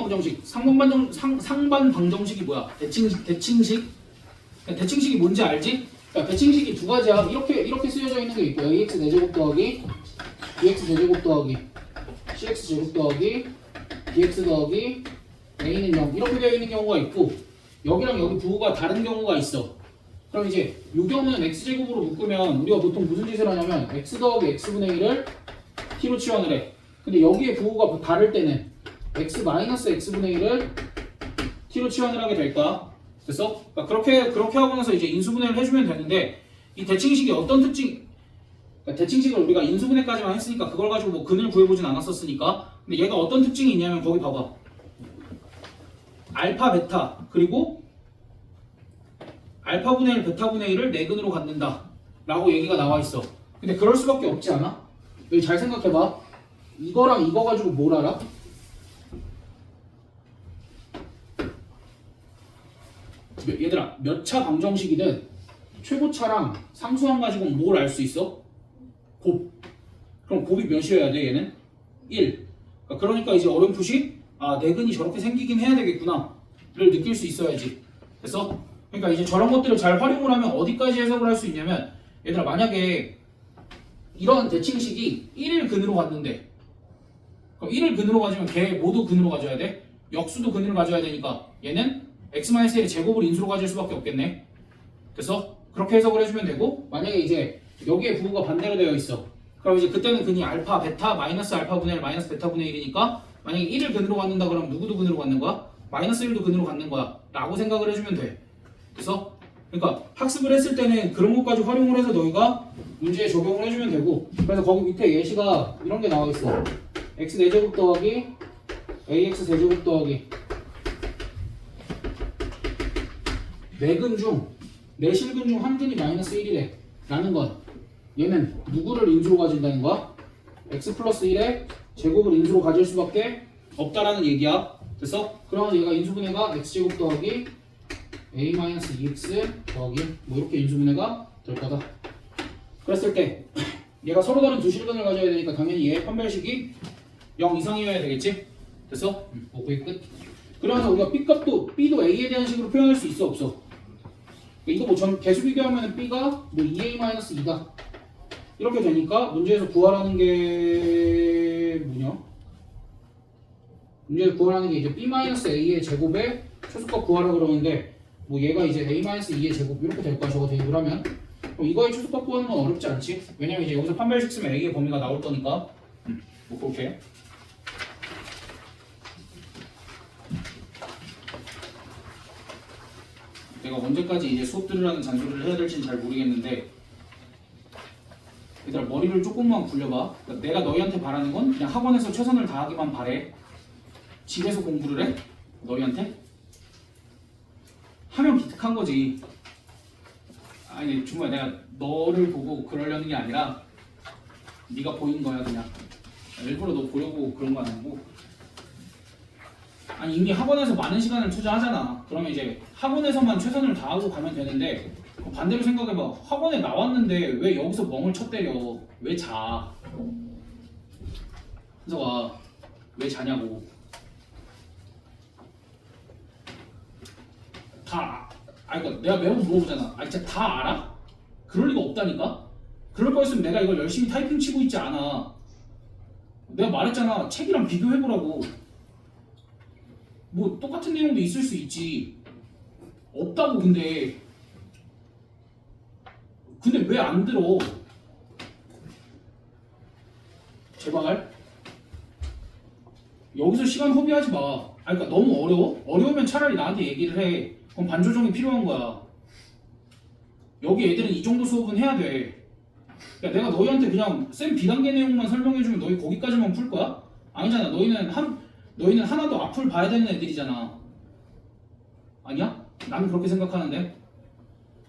방정식이 뭐야? 대칭식? 대칭식이 뭔지 알지? 그러니까 대칭식이 두 가지야. 이렇게 쓰여져 있는 게 있고 ax 4제곱 더하기 bx 제곱 더하기 cx 제곱 더하기 dx 더하기 a는 0 이렇게 되어 있는 경우가 있고, 여기랑 여기 부호가 다른 경우가 있어. 그럼 이제 이 경우는 x제곱으로 묶으면 우리가 보통 무슨 짓을 하냐면 x 더하기 x분의 1을 t로 치환을 해. 근데 여기에 부호가 다를 때는 x 마이너스 x분의 1을 t로 치환을 하게 될 거야. 됐어? 그러니까 그렇게 하고 나서 이제 인수분해를 해주면 되는데, 이 대칭식이 어떤 특징, 그러니까 대칭식을 우리가 인수분해까지만 했으니까 그걸 가지고 뭐 근을 구해보진 않았었으니까. 근데 얘가 어떤 특징이 있냐면 거기 봐봐. 알파, 베타, 그리고 알파분의 1, 베타분의 1을 내근으로 갖는다 라고 얘기가 나와 있어. 근데 그럴 수밖에 없지 않아? 여기 잘 생각해봐. 이거랑 이거 가지고 뭘 알아? 얘들아, 몇 차 방정식이든 최고차랑 상수항 가지고 뭘 알 수 있어? 곱. 그럼 곱이 몇이어야 돼 얘는? 1. 그러니까 이제 어렴풋이 내근이 저렇게 생기긴 해야 되겠구나 를 느낄 수 있어야지. 됐어? 그러니까 이제 저런 것들을 잘 활용을 하면 어디까지 해석을 할 수 있냐면, 얘들아 만약에 이런 대칭식이 1을 근으로 갔는데, 그럼 1을 근으로 가지면 걔 모두 근으로 가져야 돼? 역수도 근으로 가져야 되니까 얘는 x-1의 제곱을 인수로 가질 수밖에 없겠네. 됐어? 그렇게 해석을 해주면 되고, 만약에 이제 여기에 부호가 반대로 되어 있어. 그럼 이제 그때는 근이 알파, 베타, 마이너스 알파분의 1, 마이너스 베타분의 1이니까 만약에 1을 근으로 갖는다 그러면 누구도 근으로 갖는 거야? 마이너스 1도 근으로 갖는 거야 라고 생각을 해주면 돼. 됐어? 그러니까 학습을 했을 때는 그런 것까지 활용을 해서 너희가 문제에 적용을 해주면 되고, 그래서 거기 밑에 예시가 이런 게 나와 있어. x 4제곱 더하기 ax 3제곱 더하기 네 실근 중 한 근이 마이너스 1이래 라는 건 얘는 누구를 인수로 가진다는 거야? x 플러스 1의 제곱을 인수로 가질 수밖에 없다라는 얘기야. 됐어? 그러면 얘가 인수분해가 x제곱 더하기 a-2x 더하기 뭐 이렇게 인수분해가 될 거다. 그랬을 때 얘가 서로 다른 두 실근을 가져야 되니까 당연히 얘의 판별식이 0 이상이어야 되겠지? 됐어? 오케이 끝. 그러면서 우리가 B값도 B도 A에 대한 식으로 표현할 수 있어 없어? 이거 뭐 개수 비교하면 B가 뭐 2A-2다 이렇게 되니까 문제에서 구하라는 게 뭐냐? 문제에서 구하라는 게 이제 B-A의 제곱에 최소값 구하라 그러는데 뭐 얘가 이제 A-2의 제곱 이렇게 될 거야 저거 대입을 하면. 그럼 이거의 최소값 구하는 건 어렵지 않지? 왜냐면 이제 여기서 판별식 쓰면 A의 범위가 나올 거니까. 뭐 그렇게. 내가 언제까지 이제 수업 들으라는 잔소리를 해야 될지는 잘 모르겠는데 얘들아 머리를 조금만 굴려봐. 그러니까 내가 너희한테 바라는 건 그냥 학원에서 최선을 다하기만 바래. 집에서 공부를 해? 너희한테? 하면 기특한 거지. 아니 정말 내가 너를 보고 그러려는 게 아니라 네가 보인 거야 그냥. 일부러 너 보려고 그런 건 아니고. 아니 이미 학원에서 많은 시간을 투자하잖아. 그러면 이제 학원에서만 최선을 다하고 가면 되는데 반대로 생각해봐. 학원에 나왔는데 왜 여기서 멍을 쳐 때려? 왜 자? 현석아 왜 자냐고. 그러니까 내가 매번 물어보잖아. 진짜 다 알아? 그럴 리가 없다니까? 그럴 거였으면 내가 이걸 열심히 타이핑 치고 있지 않아. 내가 말했잖아. 책이랑 비교해보라고. 뭐 똑같은 내용도 있을 수 있지. 없다고 근데 왜 안 들어? 제발 여기서 시간 허비하지 마. 그러니까 너무 어려워? 어려우면 차라리 나한테 얘기를 해. 그럼 반조정이 필요한 거야. 여기 애들은 이 정도 수업은 해야 돼. 그러니까 내가 너희한테 그냥 쌤 비단계 내용만 설명해주면 너희 거기까지만 풀 거야? 아니잖아. 너희는 하나도 앞을 봐야 되는 애들이잖아. 아니야? 나는 그렇게 생각하는데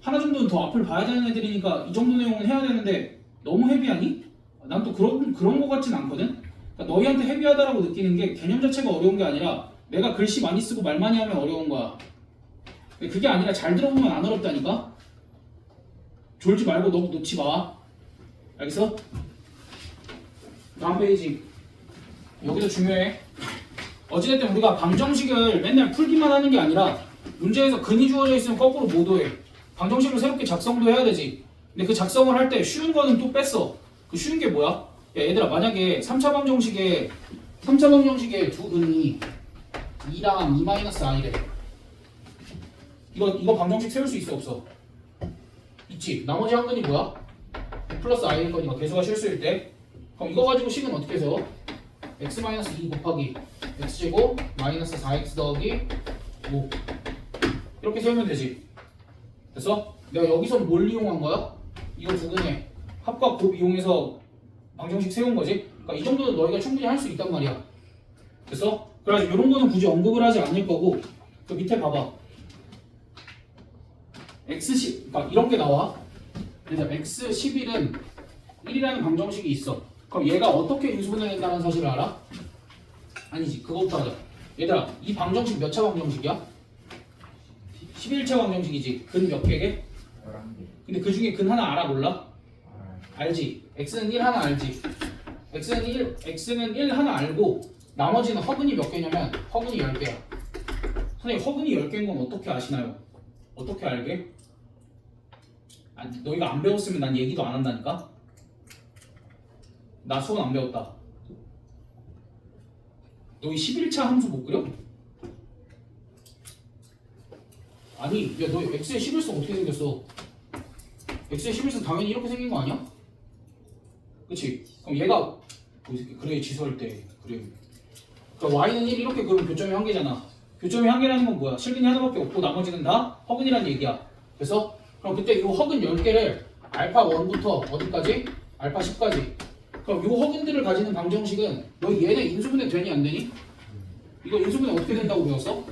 하나 정도는 더 앞을 봐야 되는 애들이니까 이 정도 내용은 해야 되는데 너무 헤비하니? 난 또 그런 거 같진 않거든? 그러니까 너희한테 헤비하다라고 느끼는 게 개념 자체가 어려운 게 아니라 내가 글씨 많이 쓰고 말 많이 하면 어려운 거야. 그게 아니라 잘 들어보면 안 어렵다니까? 졸지 말고 너무 놓지 마. 알겠어? 다음 페이지. 여기도 중요해. 어찌됐든 우리가 방정식을 맨날 풀기만 하는 게 아니라 문제에서 근이 주어져 있으면 거꾸로 못 오해. 방정식을 새롭게 작성도 해야 되지. 근데 그 작성을 할 때 쉬운 거는 또 뺐어. 그 쉬운 게 뭐야? 야 얘들아 만약에 3차 방정식에 두 근이 2랑 2-i래. 이거 방정식 세울 수 있어 없어? 있지. 나머지 한 근이 뭐야? 9 플러스 i일 거니까 개수가 실수일 때. 그럼 이거 가지고 식은 어떻게 세워? x-2 곱하기 x제곱 마이너스 4x 더하기 5 이렇게 세우면 되지. 됐어? 내가 여기서 뭘 이용한 거야? 이거 두 근의 합과 곱 이용해서 방정식 세운 거지? 그러니까 이 정도는 너희가 충분히 할 수 있단 말이야. 됐어? 그래가지고 이런 거는 굳이 언급을 하지 않을 거고 그 밑에 봐봐. x10, 그러니까 이런 게 나와. 그래서 x11은 1이라는 방정식이 있어. 그럼 얘가 어떻게 인수분해 된다는 사실을 알아? 아니지. 그거부터 하자. 얘들아 이 방정식 몇 차 방정식이야? 11차 방정식이지. 근 몇 개게? 11개. 근데 그 중에 근 하나 알아 몰라? 알지. x는 1 하나 알지. x는 1 하나 알고 나머지는 허근이 몇 개냐면 허근이 10개야. 선생님 허근이 10개인 건 어떻게 아시나요? 어떻게 알게? 너희가 안 배웠으면 난 얘기도 안 한다니까? 나 수원 안 배웠다. 너희 11차 함수 못 그려? 아니, 야, 너 x의 11선 어떻게 생겼어? x의 11선 당연히 이렇게 생긴 거 아니야? 그치? 그럼 얘가 그래 지수할 때 그래. 그러니까 y는 1 이렇게 그러면 교점이 1개잖아. 교점이 1개라는 건 뭐야? 실근이 하나밖에 없고 나머지는 다 허근이라는 얘기야. 그래서 그럼 그때 이 허근 10개를 알파 1부터 어디까지? 알파 10까지. 그럼 이 허근들을 가지는 방정식은 너 얘네 인수분해 되니 안 되니? 이거 인수분해 어떻게 된다고 배웠어?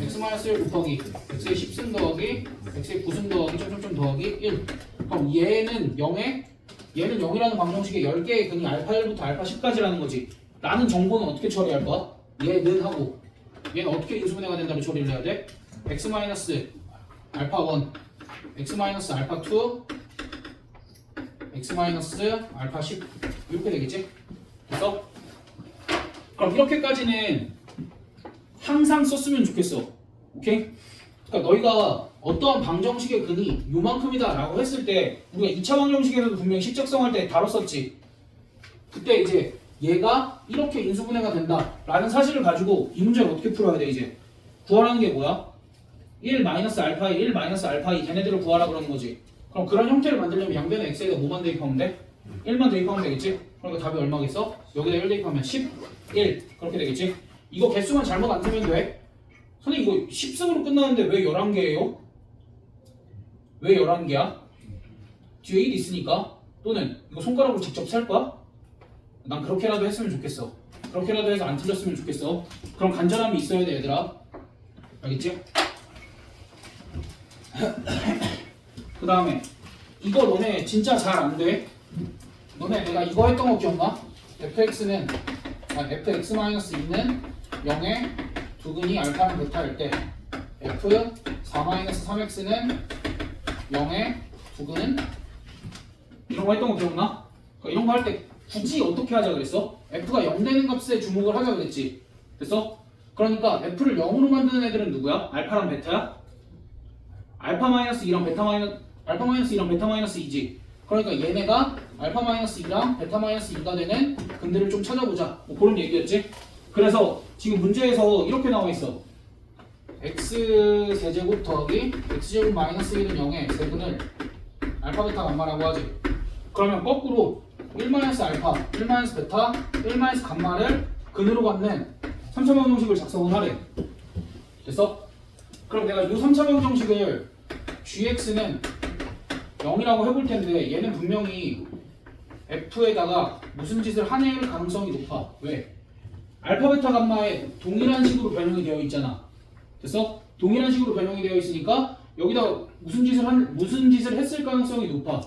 x-1 곱하기 x의 10승 더하기 x의 9승 더하기 점점점 더하기 1. 그럼 얘는 0이라는 방정식에 10개의 근이 알파 1부터 알파 10까지라는 거지. 라는 정보는 어떻게 처리할 거야? 얘는 하고 얘는 어떻게 인수분해가 된다고 처리를 해야 돼? x-알파 1 x-알파 2 x-알파 10 이렇게 되겠지? 그래서 그럼 이렇게까지는 항상 썼으면 좋겠어. 오케이? 그러니까 너희가 어떠한 방정식의 근이 요만큼이다 라고 했을 때 우리가 2차 방정식에서도 분명히 식적성할 때 다뤘었지. 그때 이제 얘가 이렇게 인수분해가 된다 라는 사실을 가지고 이 문제를 어떻게 풀어야 돼 이제. 구하라는 게 뭐야? 1 마이너스 알파 1 마이너스 알파 2 걔네들을 구하라 그러는 거지. 그럼 그런 형태를 만들려면 양변의 x에다 뭐만 대입하면 돼? 1만 대입하면 되겠지? 그러니까 답이 얼마겠어? 여기다 1 대입하면 11 그렇게 되겠지? 이거 개수만 잘못 안 틀면 돼. 선생님 이거 10승으로 끝나는데 왜 11개예요? 왜 11개야? 뒤에 1 있으니까. 또는 이거 손가락으로 직접 셀 거야? 난 그렇게라도 했으면 좋겠어. 그렇게라도 해서 안 틀렸으면 좋겠어. 그럼 간절함이 있어야 돼 얘들아. 알겠지? 그 다음에 이거 너네 진짜 잘 안 돼. 너네 내가 이거 했던 거 기억나? fx는 fx-2는 0의 두근이 알파는 베타일 때 f 4-3x는 0의 두근 이런 거 했던 거 기억나? 그러니까 이런 거 할 때 굳이 어떻게 하자 그랬어? f가 0 되는 값에 주목을 하자 그랬지. 됐어? 그러니까 f를 0으로 만드는 애들은 누구야? 알파랑 베타야? 알파-2랑 알파-2랑 베타-2지. 그러니까 얘네가 알파-2랑 베타-2가 되는 근들을 좀 찾아보자. 뭐 그런 얘기였지. 그래서 지금 문제에서 이렇게 나와 있어. x 세제곱 더하기 x제곱 마이너스 1은 0의 세근을 알파 베타 감마라고 하지. 그러면 거꾸로 1 마이너스 알파, 1 마이너스 베타, 1 마이너스 감마를 근으로 갖는 3차 방정식을 작성을 하래. 됐어? 그럼 내가 이 3차 방정식을 gx는 0이라고 해볼 텐데 얘는 분명히 f에다가 무슨 짓을 하낼 가능성이 높아. 왜? 알파 베타 감마에 동일한 식으로 변형이 되어 있잖아. 됐어? 동일한 식으로 변형이 되어 있으니까 여기다 무슨 짓을 했을 가능성이 높아.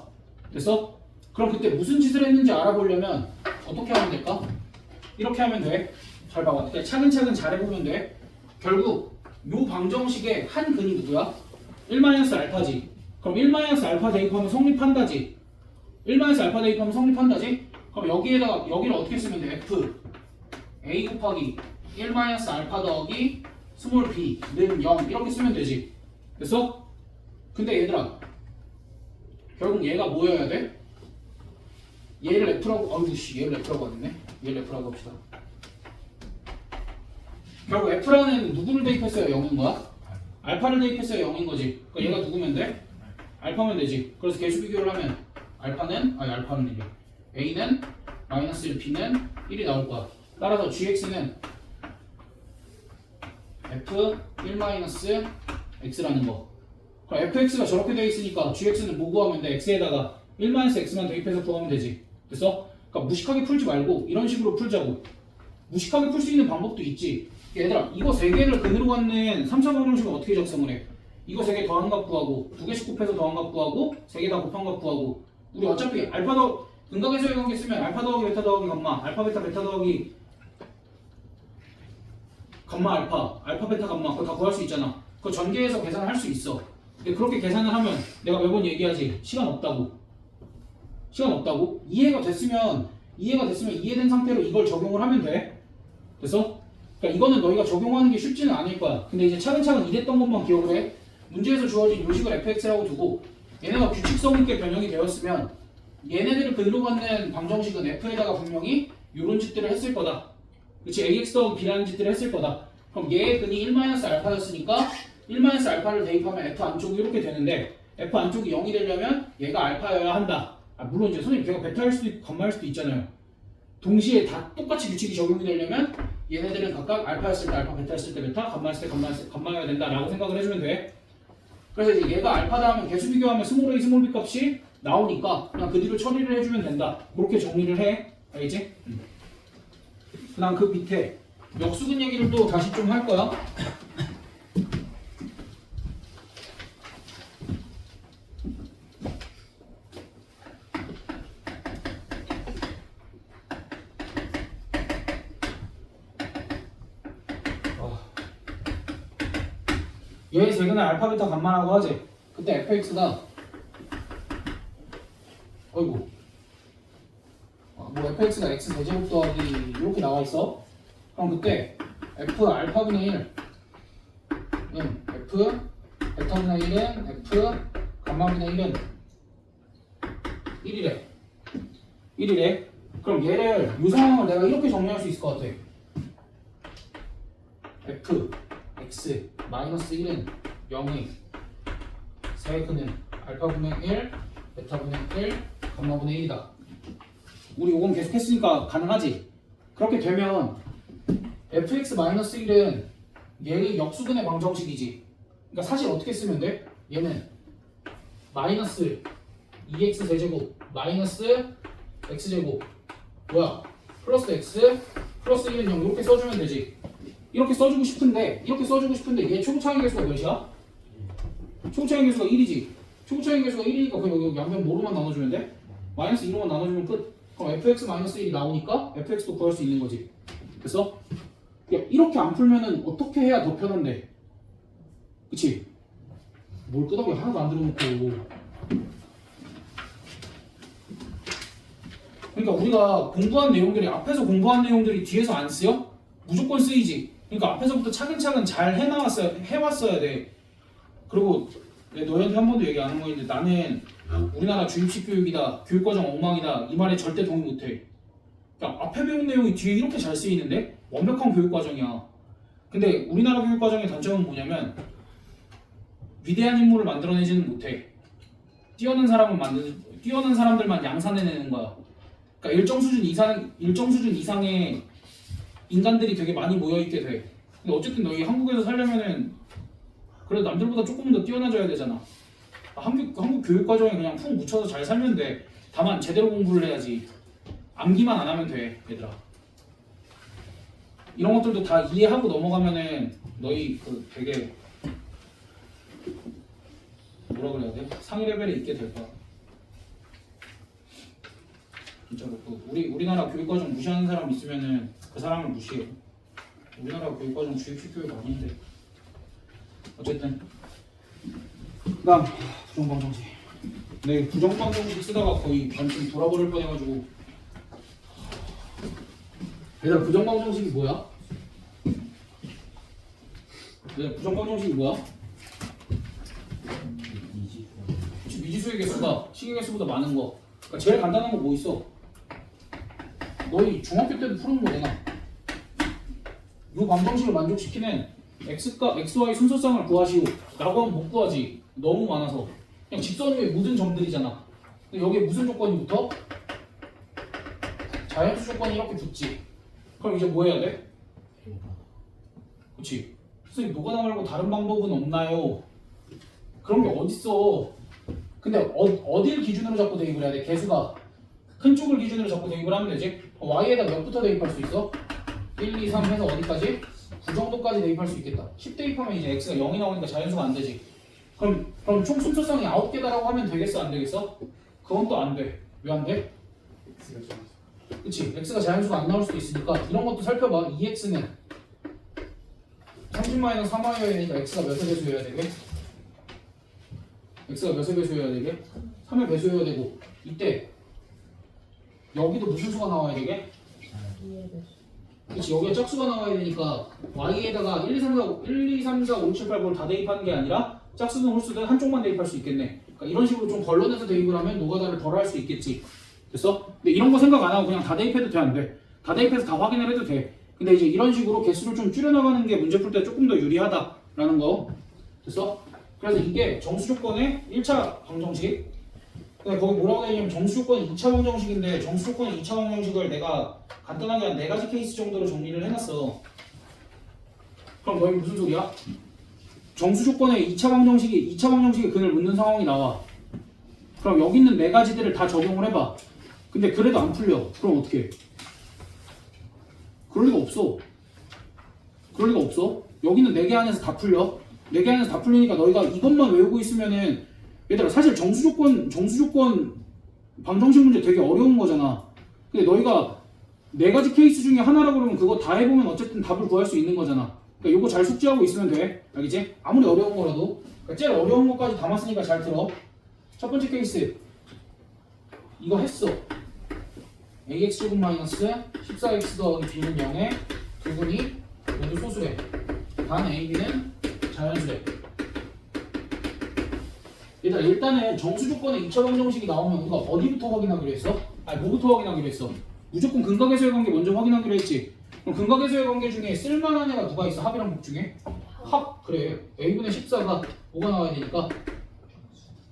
됐어? 그럼 그때 무슨 짓을 했는지 알아보려면 어떻게 하면 될까? 이렇게 하면 돼. 잘 봐봐. 그냥 차근차근 잘해보면 돼. 결국 요 방정식의 한 근이 누구야? 1-알파지. 그럼 1-알파 대입하면 성립한다지. 1-알파 대입하면 성립한다지. 그럼 여기를 어떻게 쓰면 돼? f a 곱하기 1-알파 더하기 스몰 b는 0 이렇게 쓰면 되지. 됐어? 근데 얘들아 결국 얘가 뭐여야 돼? 얘를 f라고 얘를 f라고 하겠네. 얘를 f라고 합시다. 결국 f라는 누구를 대입했어야 0인 거야? 알파를 대입했어야 0인 거지. 그러니까 얘가 누구면 돼? 알파면 되지. 그래서 개수 비교를 하면 알파는 이게 a는 마이너스 1, b는 1이 나올 거야. 따라서 gx는 f1 x라는 거. 그럼 fx가 저렇게 되어 있으니까 gx는 뭐 구하면 돼? x에다가 1 x만 대입해서 구하면 되지. 됐어? 그러니까 무식하게 풀지 말고 이런 식으로 풀자고. 무식하게 풀 수 있는 방법도 있지. 얘들아 이거 3개를 근으로 갖는 3차 방정식은 어떻게 작성을 해? 이거 3개 더한 값 구하고 2개씩 곱해서 더한 값 구하고 3개 다 곱한 값 구하고 우리 어차피 알파 더 근각에서의 관계 쓰면 알파 더하기 베타 더하기 감마 알파 베타 베타 더하기 감마 알파 베타 감마 그거 다 구할 수 있잖아. 그거 전개해서 계산을 할 수 있어. 근데 그렇게 계산을 하면 내가 매번 얘기하지 시간 없다고. 이해가 됐으면 이해된 상태로 이걸 적용을 하면 돼. 됐어? 그러니까 이거는 너희가 적용하는 게 쉽지는 않을 거야. 근데 이제 차근차근 이랬던 것만 기억을 해. 문제에서 주어진 요식을 fx라고 두고 얘네가 규칙성 있게 변형이 되었으면 얘네들을 근으로 갖는 방정식은 f에다가 분명히 이런 짓들을 했을 거다. 그렇지? ax 더하기 b라는 짓들을 했을 거다. 그럼 얘의 근이 1-알파였으니까 1-알파를 대입하면 f 안쪽이 이렇게 되는데 f 안쪽이 0이 되려면 얘가 알파여야 한다. 물론 이제 선생님 걔가 베타일 수도 있고 감마일 수도 있잖아요. 동시에 다 똑같이 규칙이 적용이 되려면 얘네들은 각각 알파였을 때 알파, 베타였을 때 베타, 감마였을 때 감마여야 된다라고 생각을 해주면 돼. 그래서 이제 얘가 알파다 하면 개수 비교하면 스몰 a, 스몰 b 값이 나오니까 그냥 그 뒤로 처리를 해주면 된다. 그렇게 정리를 해. 알겠지? 그다음 그 밑에 역수근 얘기를 또 다시 좀 할 거야. 얘의 세근을 알파, 베타, 감마라고 하지. 그때 fx가 뭐 fx가 x 대제곱 더하기 이렇게 나와 있어. 그럼 그때 F 알파분의 1 F 베타분의 1은 F 감마분의 1은 1이래. 그럼 얘를 이 상황을 내가 이렇게 정리할 수 있을 것 같아. F x 마이너스 1은 0이 세크는 알파분의 1 베타분의 1 감마분의 1이다. 우리 이건 계속 했으니까 가능하지? 그렇게 되면 fx 마이너스 1은 얘의 역수근의 방정식이지. 그러니까 사실 어떻게 쓰면 돼? 얘는 마이너스 2x 세제곱 마이너스 x제곱 뭐야? 플러스 x 플러스 1은 0 이렇게 써주면 되지. 이렇게 써주고 싶은데 얘 초차항 계수가 몇이야? 초차항 계수가 1이지. 초차항 계수가 1이니까 그냥 여기 양변 뭐로만 나눠주면 돼? 마이너스 2로만 나눠주면 끝. 그럼 fx 마이너스 1이 나오니까 fx도 구할 수 있는 거지. 됐어? 야, 이렇게 안 풀면은 어떻게 해야 더 편한데? 그치? 뭘 끄덕여 하나도 안 들어놓고. 그러니까 우리가 공부한 내용들이 앞에서 공부한 내용들이 뒤에서 안 쓰여? 무조건 쓰이지. 그러니까 앞에서부터 차근차근 잘 해왔어야 돼. 그리고 너희한테 한 번도 얘기 안 한 거인데 나는 우리나라 주입식 교육이다, 교육과정 엉망이다 이 말에 절대 동의 못해. 그러니까 앞에 배운 내용이 뒤에 이렇게 잘 쓰이는데 완벽한 교육과정이야. 근데 우리나라 교육과정의 단점은 뭐냐면 위대한 인물을 만들어내지는 못해. 뛰어난 사람들만 양산해내는 거야. 그러니까 일정 수준 이상의 인간들이 되게 많이 모여 있게 돼. 근데 어쨌든 너희 한국에서 살려면은 그래도 남들보다 조금 더 뛰어나져야 되잖아. 한국 교육 과정에 그냥 푹 묻혀서 잘 살면 돼. 다만 제대로 공부를 해야지. 암기만 안 하면 돼, 얘들아. 이런 것들도 다 이해하고 넘어가면은 너희 그 되게 뭐라 그래야 돼? 상위 레벨에 있게 될 거야. 진짜로 우리나라 교육과정 무시하는 사람 있으면은 그 사람을 무시해. 우리나라 교육과정 주입식 교육 아닌데. 어쨌든 그다음 부정방정식. 네, 부정방정식 쓰다가 거의 반쯤 돌아버릴 뻔해가지고. 얘들아, 부정방정식이 뭐야? 얘들아, 부정방정식이 뭐야? 미지수의 개수가 식의 개수보다 많은 거. 그러니까 제일 간단한 거 뭐 있어? 너희 중학교 때도 푸는 거 내가. 이 방정식을 만족시키는 x과 xy 순서쌍을 구하시오 라고 하면 못 구하지. 너무 많아서. 그냥 직선 위에 모든 점들이잖아. 근데 여기에 무슨 조건이 붙어? 자연수 조건이 이렇게 붙지. 그럼 이제 뭐 해야 돼? 그치? 선생님 노가다 말고 다른 방법은 없나요? 그런 게 어딨어. 근데 어딜 기준으로 잡고 대입을 해야 돼? 개수가 큰 쪽을 기준으로 잡고 대입을 하면 되지. y에다 몇부터 대입할 수 있어? 1, 2, 3 해서 어디까지? 9 정도까지 대입할 수 있겠다. 10 대입하면 이제 x가 0이 나오니까 자연수가 안 되지. 그럼 총 순서쌍이 9개다라고 하면 되겠어? 안 되겠어? 그건 또 안 돼. 왜 안 돼? 그치? x가 자연수가 안 나올 수도 있으니까 이런 것도 살펴봐. 2x는 30-3y여야 되니까 x가 몇의 배수여야 되게? x가 몇의 배수여야 되게? 3의 배수여야 되고 이때 여기도 무슨 수가 나와야 되게? 그치, 여기가 짝수가 나와야 되니까 y에다가 1, 2, 3, 4, 5, 6, 7, 8, 9를 다 대입하는 게 아니라 짝수든 홀수든 한쪽만 대입할 수 있겠네. 그러니까 이런 식으로 좀 걸러내서 대입을 하면 노가다를 덜 할 수 있겠지. 됐어? 근데 이런 거 생각 안 하고 그냥 다 대입해도 돼, 안 돼? 다 대입해서 다 확인을 해도 돼. 근데 이제 이런 식으로 개수를 좀 줄여나가는 게 문제 풀 때 조금 더 유리하다라는 거. 됐어? 그래서 이게 정수 조건의 1차 방정식. 근데 거기 뭐라고 되냐면 정수 조건의 2차 방정식인데 정수 조건의 2차 방정식을 내가 간단하게 한 4가지 케이스 정도로 정리를 해놨어. 그럼 너희 무슨 소리야? 정수 조건의 2차 방정식의 근을 묻는 상황이 나와. 그럼 여기 있는 4가지들을 다 적용을 해봐. 근데 그래도 안 풀려. 그럼 어떻게 해? 그럴 리가 없어. 여기는 4개 안에서 다 풀려. 4개 안에서 다 풀리니까 너희가 이것만 외우고 있으면은 얘들아 사실 정수 조건 방정식 문제 되게 어려운 거잖아. 근데 너희가 4가지 케이스 중에 하나라고 그러면 그거 다 해보면 어쨌든 답을 구할 수 있는 거잖아. 그러니까 이거 잘 숙지하고 있으면 돼. 알겠지? 아무리 어려운 거라도. 그러니까 제일 어려운 것까지 담았으니까 잘 들어. 첫 번째 케이스 이거 했어. ax제곱 마이너스 14x 더하기 b는 0에 두근이 모두 소수래. 단 A, B는 자연수래. 얘들아 일단은 정수 조건의 2차 방정식이 나오면 우리가 어디부터 확인하기로 했어? 아니 뭐부터 확인하기로 했어? 무조건 근각에서의 관계 먼저 확인하기로 했지. 그럼 근각에서의 관계 중에 쓸만한 애가 누가 있어? 합이랑 복 중에? 합 그래. A분의 14가 뭐가 나와야 되니까?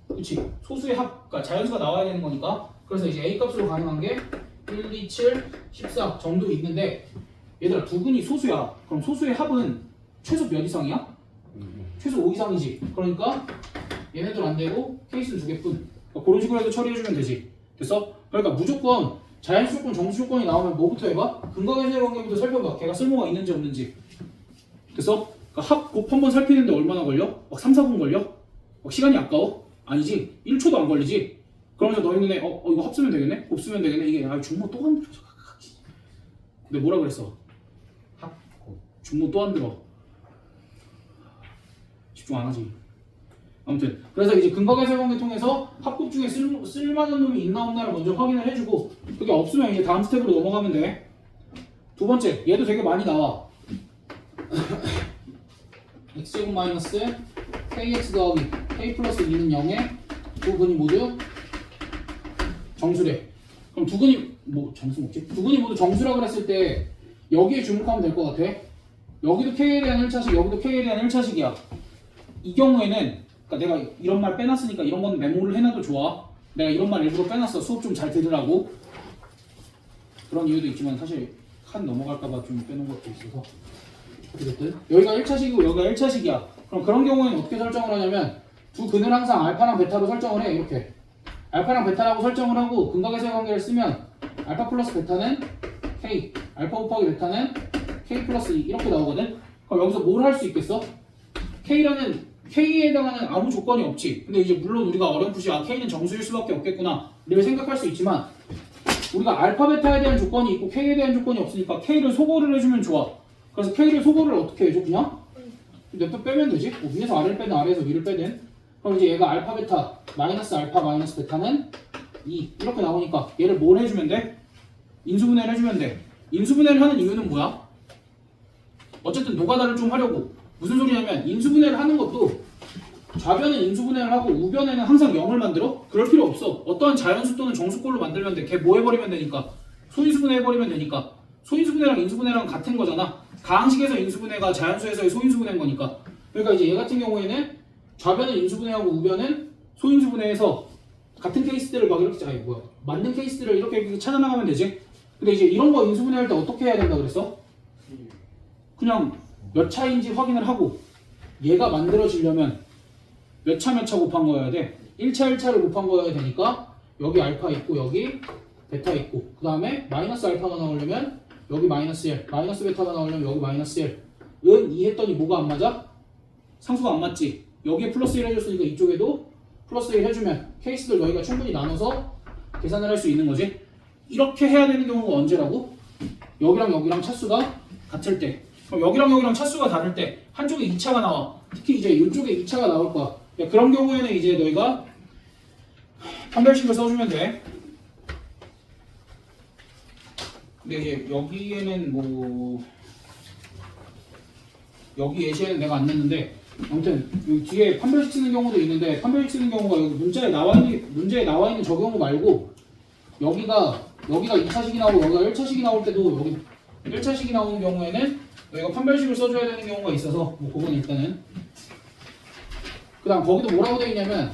그치 소수의 합, 그러니까 자연수가 나와야 되는 거니까. 그래서 이제 A 값으로 가능한 게 1, 2, 7, 14 정도 있는데 얘들아 두 근이 소수야. 그럼 소수의 합은 최소 몇 이상이야? 최소 5 이상이지. 그러니까 얘네들 안 되고 케이스는 두 개뿐. 그러니까 그런 식으로 해서 처리해주면 되지. 됐어? 그러니까 무조건 자연수 조건, 정수 조건이 나오면 뭐부터 해봐? 근각에서의 관계부터 살펴봐. 걔가 쓸모가 있는지 없는지. 됐어? 그러니까 합 곱 한번 살피는데 얼마나 걸려? 막 3, 4분 걸려? 막 시간이 아까워? 아니지. 1초도 안 걸리지. 그러면서 너희 눈에 이거 합 쓰면 되겠네? 곱 쓰면 되겠네? 이게 중모 또 안 들어. 근데 뭐라 그랬어? 합, 곱. 중모 또 안 들어. 집중 안 하지. 아무튼 그래서 이제 근각에서의 관계 통해서 합곱 중에 쓸만한 놈이 있나 없나를 먼저 확인을 해주고 그게 없으면 이제 다음 스텝으로 넘어가면 돼. 두 번째, 얘도 되게 많이 나와. x제곱 마이너스 kx 더하기 k 플러스 2는 0에 두 근이 모두 정수래. 그럼 두 근이 뭐 정수 뭐지? 두 근이 모두 정수라 그랬을 때 여기에 주목하면 될 것 같아. 여기도 k에 대한 1차식, 여기도 k에 대한 1차식이야. 이 경우에는 그러니까 내가 이런 말 빼놨으니까 이런 건 메모를 해놔도 좋아. 내가 이런 말 일부러 빼놨어. 수업 좀 잘 들으라고. 그런 이유도 있지만 사실 칸 넘어갈까봐 좀 빼놓은 것도 있어서. 어쨌든 여기가 1차식이고 여기가 1차식이야. 그럼 그런 경우에는 어떻게 설정을 하냐면 두 근을 항상 알파랑 베타로 설정을 해. 이렇게 알파랑 베타라고 설정을 하고 근각에서의 관계를 쓰면 알파 플러스 베타는 K, 알파 곱하기 베타는 K 플러스 2 이렇게 나오거든. 그럼 여기서 뭘 할 수 있겠어? K에 해당하는 아무 조건이 없지. 근데 이제 물론 우리가 어렴풋이 K는 정수일 수밖에 없겠구나 이렇게 생각할 수 있지만 우리가 알파 베타에 대한 조건이 있고 K에 대한 조건이 없으니까 K를 소거를 해주면 좋아. 그래서 K를 소거를 어떻게 해줘? 그냥 냅둬 빼면 되지. 뭐 위에서 아래를 빼든 아래에서 위를 빼든. 그럼 이제 얘가 알파 베타 마이너스 알파 마이너스 베타는 2 이렇게 나오니까 얘를 뭘 해주면 돼? 인수분해를 해주면 돼. 인수분해를 하는 이유는 뭐야? 어쨌든 노가다를 좀 하려고. 무슨 소리냐면 인수분해를 하는 것도 좌변은 인수분해를 하고 우변에는 항상 0을 만들어? 그럴 필요 없어. 어떠한 자연수 또는 정수꼴로 만들면 돼. 걔 뭐 해버리면 되니까? 소인수분해 해버리면 되니까. 소인수분해랑 인수분해랑 같은 거잖아. 가항식에서 인수분해가 자연수에서의 소인수분해인 거니까. 그러니까 이제 얘 같은 경우에는 좌변은 인수분해하고 우변은 소인수분해해서 같은 케이스들을 막 이렇게 맞는 케이스들을 이렇게 찾아나가면 되지. 근데 이제 이런 거 인수분해할 때 어떻게 해야 된다 그랬어? 그냥 몇 차인지 확인을 하고 얘가 만들어지려면 몇 차 몇 차 곱한 거여야 돼? 1차 1차를 곱한 거여야 되니까 여기 알파 있고 여기 베타 있고 그 다음에 마이너스 알파가 나오려면 여기 마이너스 1 마이너스 베타가 나오려면 여기 마이너스 1 은 2 했더니 뭐가 안 맞아? 상수가 안 맞지? 여기에 플러스 1 해줬으니까 이쪽에도 플러스 1 해주면 케이스들 너희가 충분히 나눠서 계산을 할 수 있는 거지. 이렇게 해야 되는 경우가 언제라고? 여기랑 여기랑 차수가 같을 때. 그럼 여기랑 여기랑 차수가 다를 때 한쪽에 2차가 나와. 특히 이제 이쪽에 2차가 나올 거야. 그런 경우에는 이제 너희가 판별식을 써주면 돼. 근데 이제 여기에는 뭐 여기 예시에는 내가 안 냈는데 아무튼 여기 뒤에 판별식 쓰는 경우도 있는데 판별식 쓰는 경우가 여기 문제에 나와 있는 저 경우 말고 여기가 2차식이 나오고 여기가 1차식이 나올 때도 여기 1차식이 나오는 경우에는 여기가 판별식을 써줘야 되는 경우가 있어서 뭐 그건 일단은 그 다음 거기도 뭐라고 되어 있냐면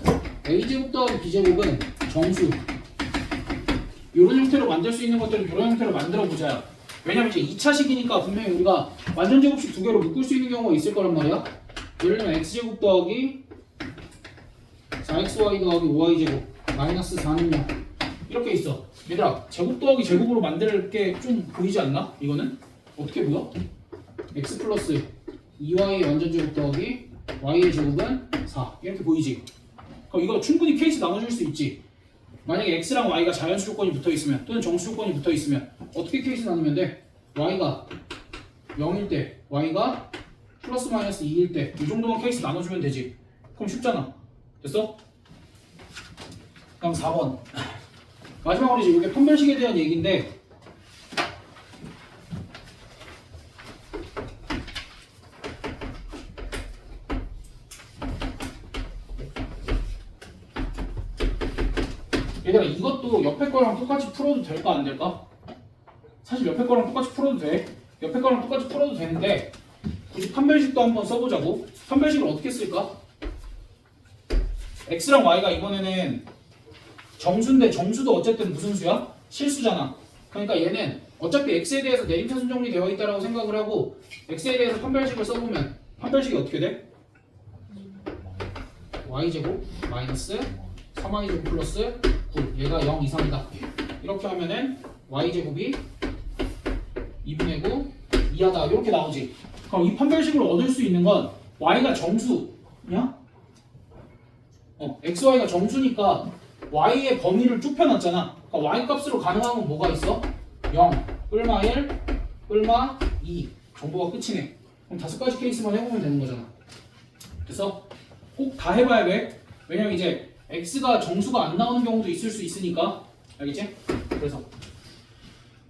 A제곱 더하기 B제곱은 정수 이런 형태로 만들 수 있는 것들을 이런 형태로 만들어 보자. 왜냐면 이제 2차식이니까 분명히 우리가 완전 제곱식 두 개로 묶을 수 있는 경우가 있을 거란 말이야. 예를 들면 X제곱 더하기 4XY 더하기 5Y제곱 마이너스 4는 0 이렇게 있어. 얘들아 제곱 더하기 제곱으로 만들 게 좀 보이지 않나? 이거는? 어떻게 보여? X 플러스 2Y 완전 제곱 더하기 Y의 제곱은 4 이렇게 보이지? 그럼 이거 충분히 케이스 나눠줄 수 있지. 만약에 X랑 Y가 자연수 조건이 붙어있으면 또는 정수 조건이 붙어있으면 어떻게 케이스 나누면 돼? Y가 0일 때 Y가 플러스 마이너스 2일 때 이 정도만 케이스 나눠주면 되지. 그럼 쉽잖아. 됐어? 그럼 4번 마지막으로 이제 이게 판별식에 대한 얘기인데 얘들아 이것도 옆에 거랑 똑같이 풀어도 될까 안 될까? 사실 옆에 거랑 똑같이 풀어도 돼. 옆에 거랑 똑같이 풀어도 되는데 굳이 판별식도 한번 써보자고. 판별식을 어떻게 쓸까? x랑 y가 이번에는 정수인데 정수도 어쨌든 무슨 수야? 실수잖아. 그러니까 얘는 어차피 x에 대해서 내림차순 정리되어 있다라고 생각을 하고 x에 대해서 판별식을 써보면 판별식이 어떻게 돼? y제곱 마이너스 3y제곱 플러스 9 얘가 0 이상이다. 이렇게 하면은 y제곱이 2분의 9 이하다 이렇게 나오지. 그럼 이 판별식으로 얻을 수 있는 건 y가 정수냐? xy가 정수니까 y의 범위를 좁혀놨잖아. 그러니까 y 값으로 가능한 건 뭐가 있어? 0, 뿔마 1, 뿔마 2 정보가 끝이네. 그럼 5가지 케이스만 해보면 되는 거잖아. 그래서 꼭 다 해봐야 돼. 왜냐면 이제 x가 정수가 안 나오는 경우도 있을 수 있으니까. 알겠지? 그래서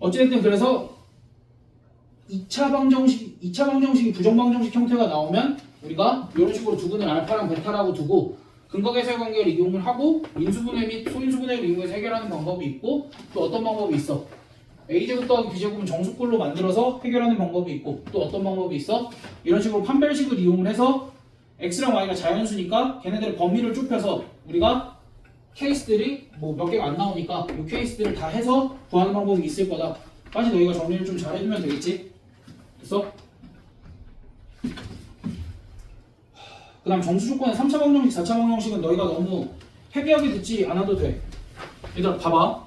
어쨌든 그래서 2차 방정식이 부정방정식 형태가 나오면 우리가 이런 식으로 두근을 알파랑 베타라고 두고 근각의 관계를 이용을 하고 인수분해 및 소인수분해를 이용해서 해결하는 방법이 있고 또 어떤 방법이 있어? a제곱 더하기 b제곱은 정수꼴로 만들어서 해결하는 방법이 있고 또 어떤 방법이 있어? 이런 식으로 판별식을 이용을 해서 x랑 y가 자연수니까 걔네들의 범위를 좁혀서 우리가 케이스들이 뭐 몇 개가 안 나오니까 이 케이스들을 다 해서 구하는 방법이 있을 거다. 까지 너희가 정리를 좀 잘 해두면 되겠지? 됐어? 그 다음 정수 조건의 3차 방정식, 4차 방정식은 너희가 너무 헤비하게 듣지 않아도 돼. 얘들아 봐봐.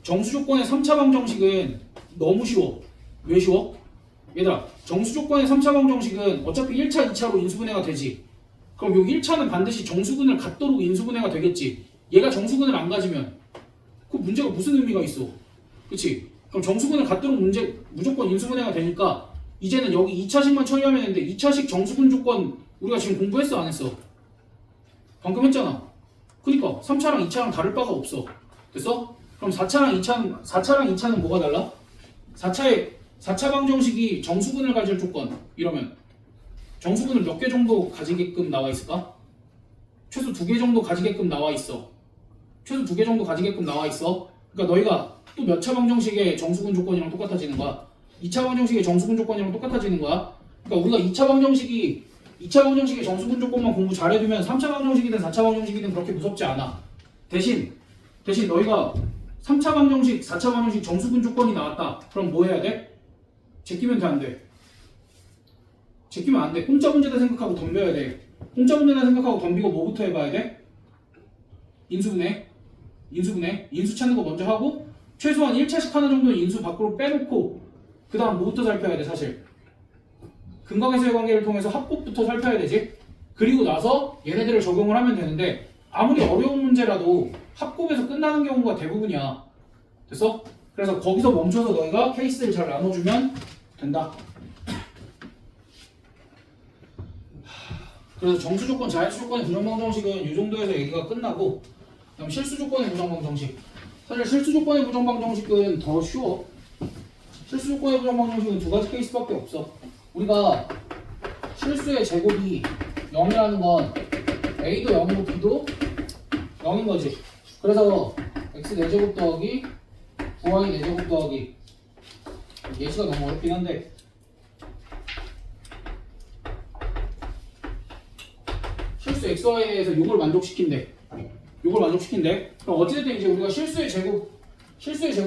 정수 조건의 3차 방정식은 너무 쉬워. 왜 쉬워? 얘들아 정수 조건의 3차 방정식은 어차피 1차, 2차로 인수분해가 되지. 그럼 요 1차는 반드시 정수근을 갖도록 인수분해가 되겠지. 얘가 정수근을 안 가지면 그 문제가 무슨 의미가 있어? 그치? 그럼 정수근을 갖도록 무조건 인수분해가 되니까 이제는 여기 2차식만 처리하면 되는데 2차식 정수분 조건 우리가 지금 공부했어 안 했어? 방금 했잖아. 그니까 3차랑 2차랑 다를 바가 없어. 됐어? 그럼 4차랑 2차는 뭐가 달라? 4차 방정식이 정수근을 가질 조건 이러면 정수근을 몇 개 정도 가지게끔 나와 있을까? 최소 2개 정도 가지게끔 나와 있어. 최소 2개 정도 가지게끔 나와 있어. 그러니까 너희가 또 몇 차 방정식의 정수근 조건이랑 똑같아지는 거야? 2차 방정식의 정수근 조건이랑 똑같아지는 거야? 그러니까 우리가 2차 방정식의 정수근 조건만 공부 잘해두면 3차 방정식이든 4차 방정식이든 그렇게 무섭지 않아. 대신 너희가 3차 방정식, 4차 방정식 정수근 조건이 나왔다. 그럼 뭐 해야 돼? 제끼면 돼, 안 돼? 제끼면 안 돼. 공짜 문제다 생각하고 덤벼야 돼. 공짜 문제다 생각하고 덤비고 뭐부터 해봐야 돼? 인수분해. 인수 찾는 거 먼저 하고 최소한 1차식 하나 정도는 인수 밖으로 빼놓고 그 다음 뭐부터 살펴야 돼 사실? 근각에서의 관계를 통해서 합곱부터 살펴야 되지. 그리고 나서 얘네들을 적용을 하면 되는데 아무리 어려운 문제라도 합곱에서 끝나는 경우가 대부분이야. 됐어? 그래서 거기서 멈춰서 너희가 케이스를 잘 나눠주면 된다. 그래서 정수 조건, 자연수 조건의 부정방정식은 이 정도에서 얘기가 끝나고 그다음 실수 조건의 부정방정식. 사실 실수 조건의 부정방정식은 더 쉬워. 실수 조건의 부정방정식은 2가지 케이스밖에 없어. 우리가 실수의 제곱이 0이라는 건 a도 0이고 b도 0인 거지. 그래서 x 4제곱 더하기 9y 4제곱 더하기 예시가 너무 어렵긴 한데 실수 xy에 대해서 요걸 만족시킨대. 그럼 어찌됐든 이제 우리가 실수의 제곱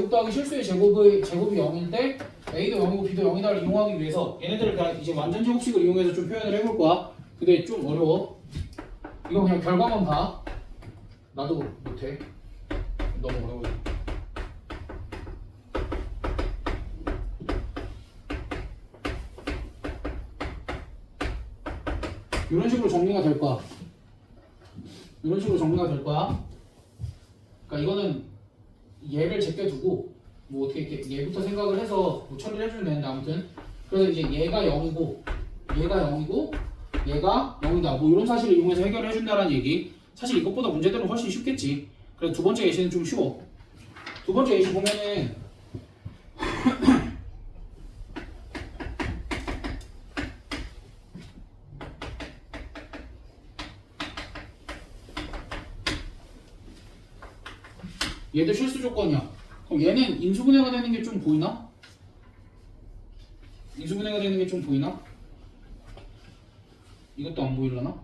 더하기 실수의 제곱이 0일 때 a도 0이고 b도 0이다를 이용하기 위해서 얘네들을 그냥 이제 완전 제곱식을 이용해서 좀 표현을 해볼 거야. 근데 좀 어려워. 이거 그냥 결과만 봐. 나도 못해. 너무 어려워. 이런 식으로 정리가 될 거야. 그러니까 이거는 얘를 제껴두고 뭐 어떻게 이렇게 얘부터 생각을 해서 뭐 처리를 해주면 되는데 아무튼 그래서 이제 얘가 0이고 얘가 0이다 뭐 이런 사실을 이용해서 해결을 해준다라는 얘기. 사실 이것보다 문제들은 훨씬 쉽겠지. 그래서 두 번째 예시는 좀 쉬워. 두 번째 예시 보면은 얘도 실수 조건이야. 그럼 얘는 인수분해가 되는 게 좀 보이나? 인수분해가 되는 게 좀 보이나? 이것도 안 보이려나?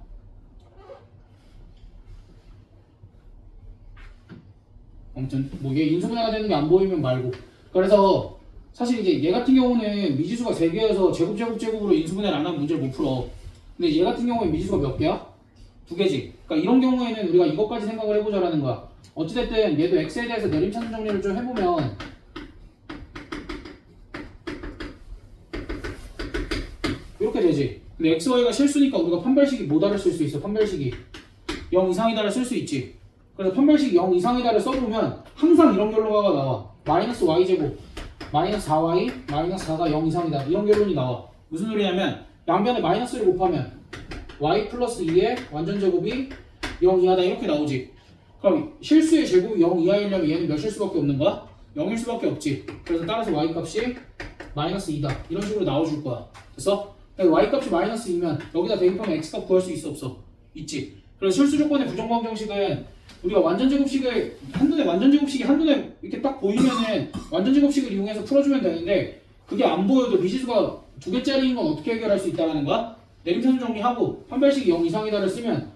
아무튼 뭐 얘 인수분해가 되는 게 안 보이면 말고. 그래서 사실 이제 얘 같은 경우는 미지수가 3개여서 제곱으로 인수분해를 안 하면 문제를 못 풀어. 근데 얘 같은 경우에 미지수가 몇 개야? 2개지. 그러니까 이런 경우에는 우리가 이것까지 생각을 해보자라는 거야. 어찌됐든 얘도 x에 대해서 내림차순 정리를 좀 해보면 이렇게 되지. 근데 x, y가 실수니까 우리가 판별식이 뭐다를 쓸 수 있어. 판별식이 0 이상이다를 쓸 수 있지. 그래서 판별식 0 이상이다를 써보면 항상 이런 결과가 나와. 마이너스 y제곱 마이너스 4y 마이너스 4가 0 이상이다. 이런 결론이 나와. 무슨 소리냐면 양변에 마이너스를 곱하면 y 플러스 2의 완전제곱이 0 이하다 이렇게 나오지. 그럼 실수의 제곱이 0 이하이려면 얘는 몇일 수밖에 없는 거야? 0일 수밖에 없지. 그래서 따라서 y 값이 마이너스 2다. 이런 식으로 나와줄 거야. 됐어? y 값이 마이너스 2면 여기다 대입하면 x 값 구할 수 있어 없어? 있지. 그래서 실수 조건의 부정방정식은 우리가 완전제곱식을 완전제곱식이 한눈에 이렇게 딱 보이면은 완전제곱식을 이용해서 풀어주면 되는데 그게 안 보여도 미지수가 2개짜리인 건 어떻게 해결할 수 있다는 거야? 내림차순 정리하고 판별식이 0 이상이다를 쓰면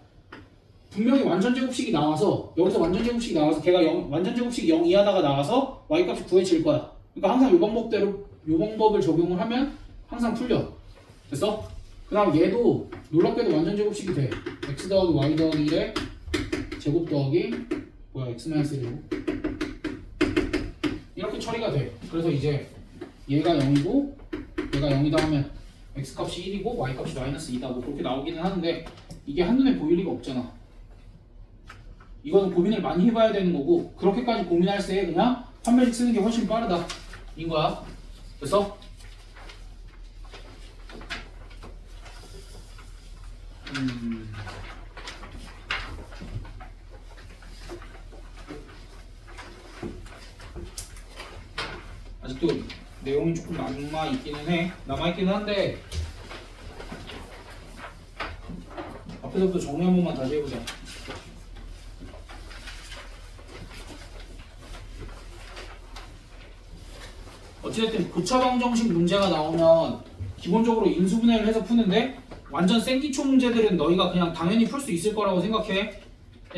분명히 완전제곱식이 나와서 여기서 완전제곱식이 나와서 걔가 완전제곱식이 0 이하다가 나와서 y값이 구해질 거야. 그러니까 항상 이 방법대로 이 방법을 적용을 하면 항상 풀려. 됐어? 그 다음 얘도 놀랍게도 완전제곱식이 돼. x 더하기 y 더하기 1에 제곱 더하기 x-1이고 이렇게 처리가 돼. 그래서 이제 얘가 0이고 얘가 0이다 하면 x값이 1이고 y값이 마이너스 2다 뭐 그렇게 나오기는 하는데 이게 한눈에 보일 리가 없잖아. 이거는 고민을 많이 해봐야 되는 거고 그렇게까지 고민할 때 그냥 판별식 쓰는 게 훨씬 빠르다 인 거야. 그래서 아직도 내용이 조금 남아있기는 한데 앞에서부터 정리 한 번만 다시 해보자. 어찌됐든 고차방정식 문제가 나오면 기본적으로 인수분해를 해서 푸는데 완전 생기초 문제들은 너희가 그냥 당연히 풀 수 있을 거라고 생각해.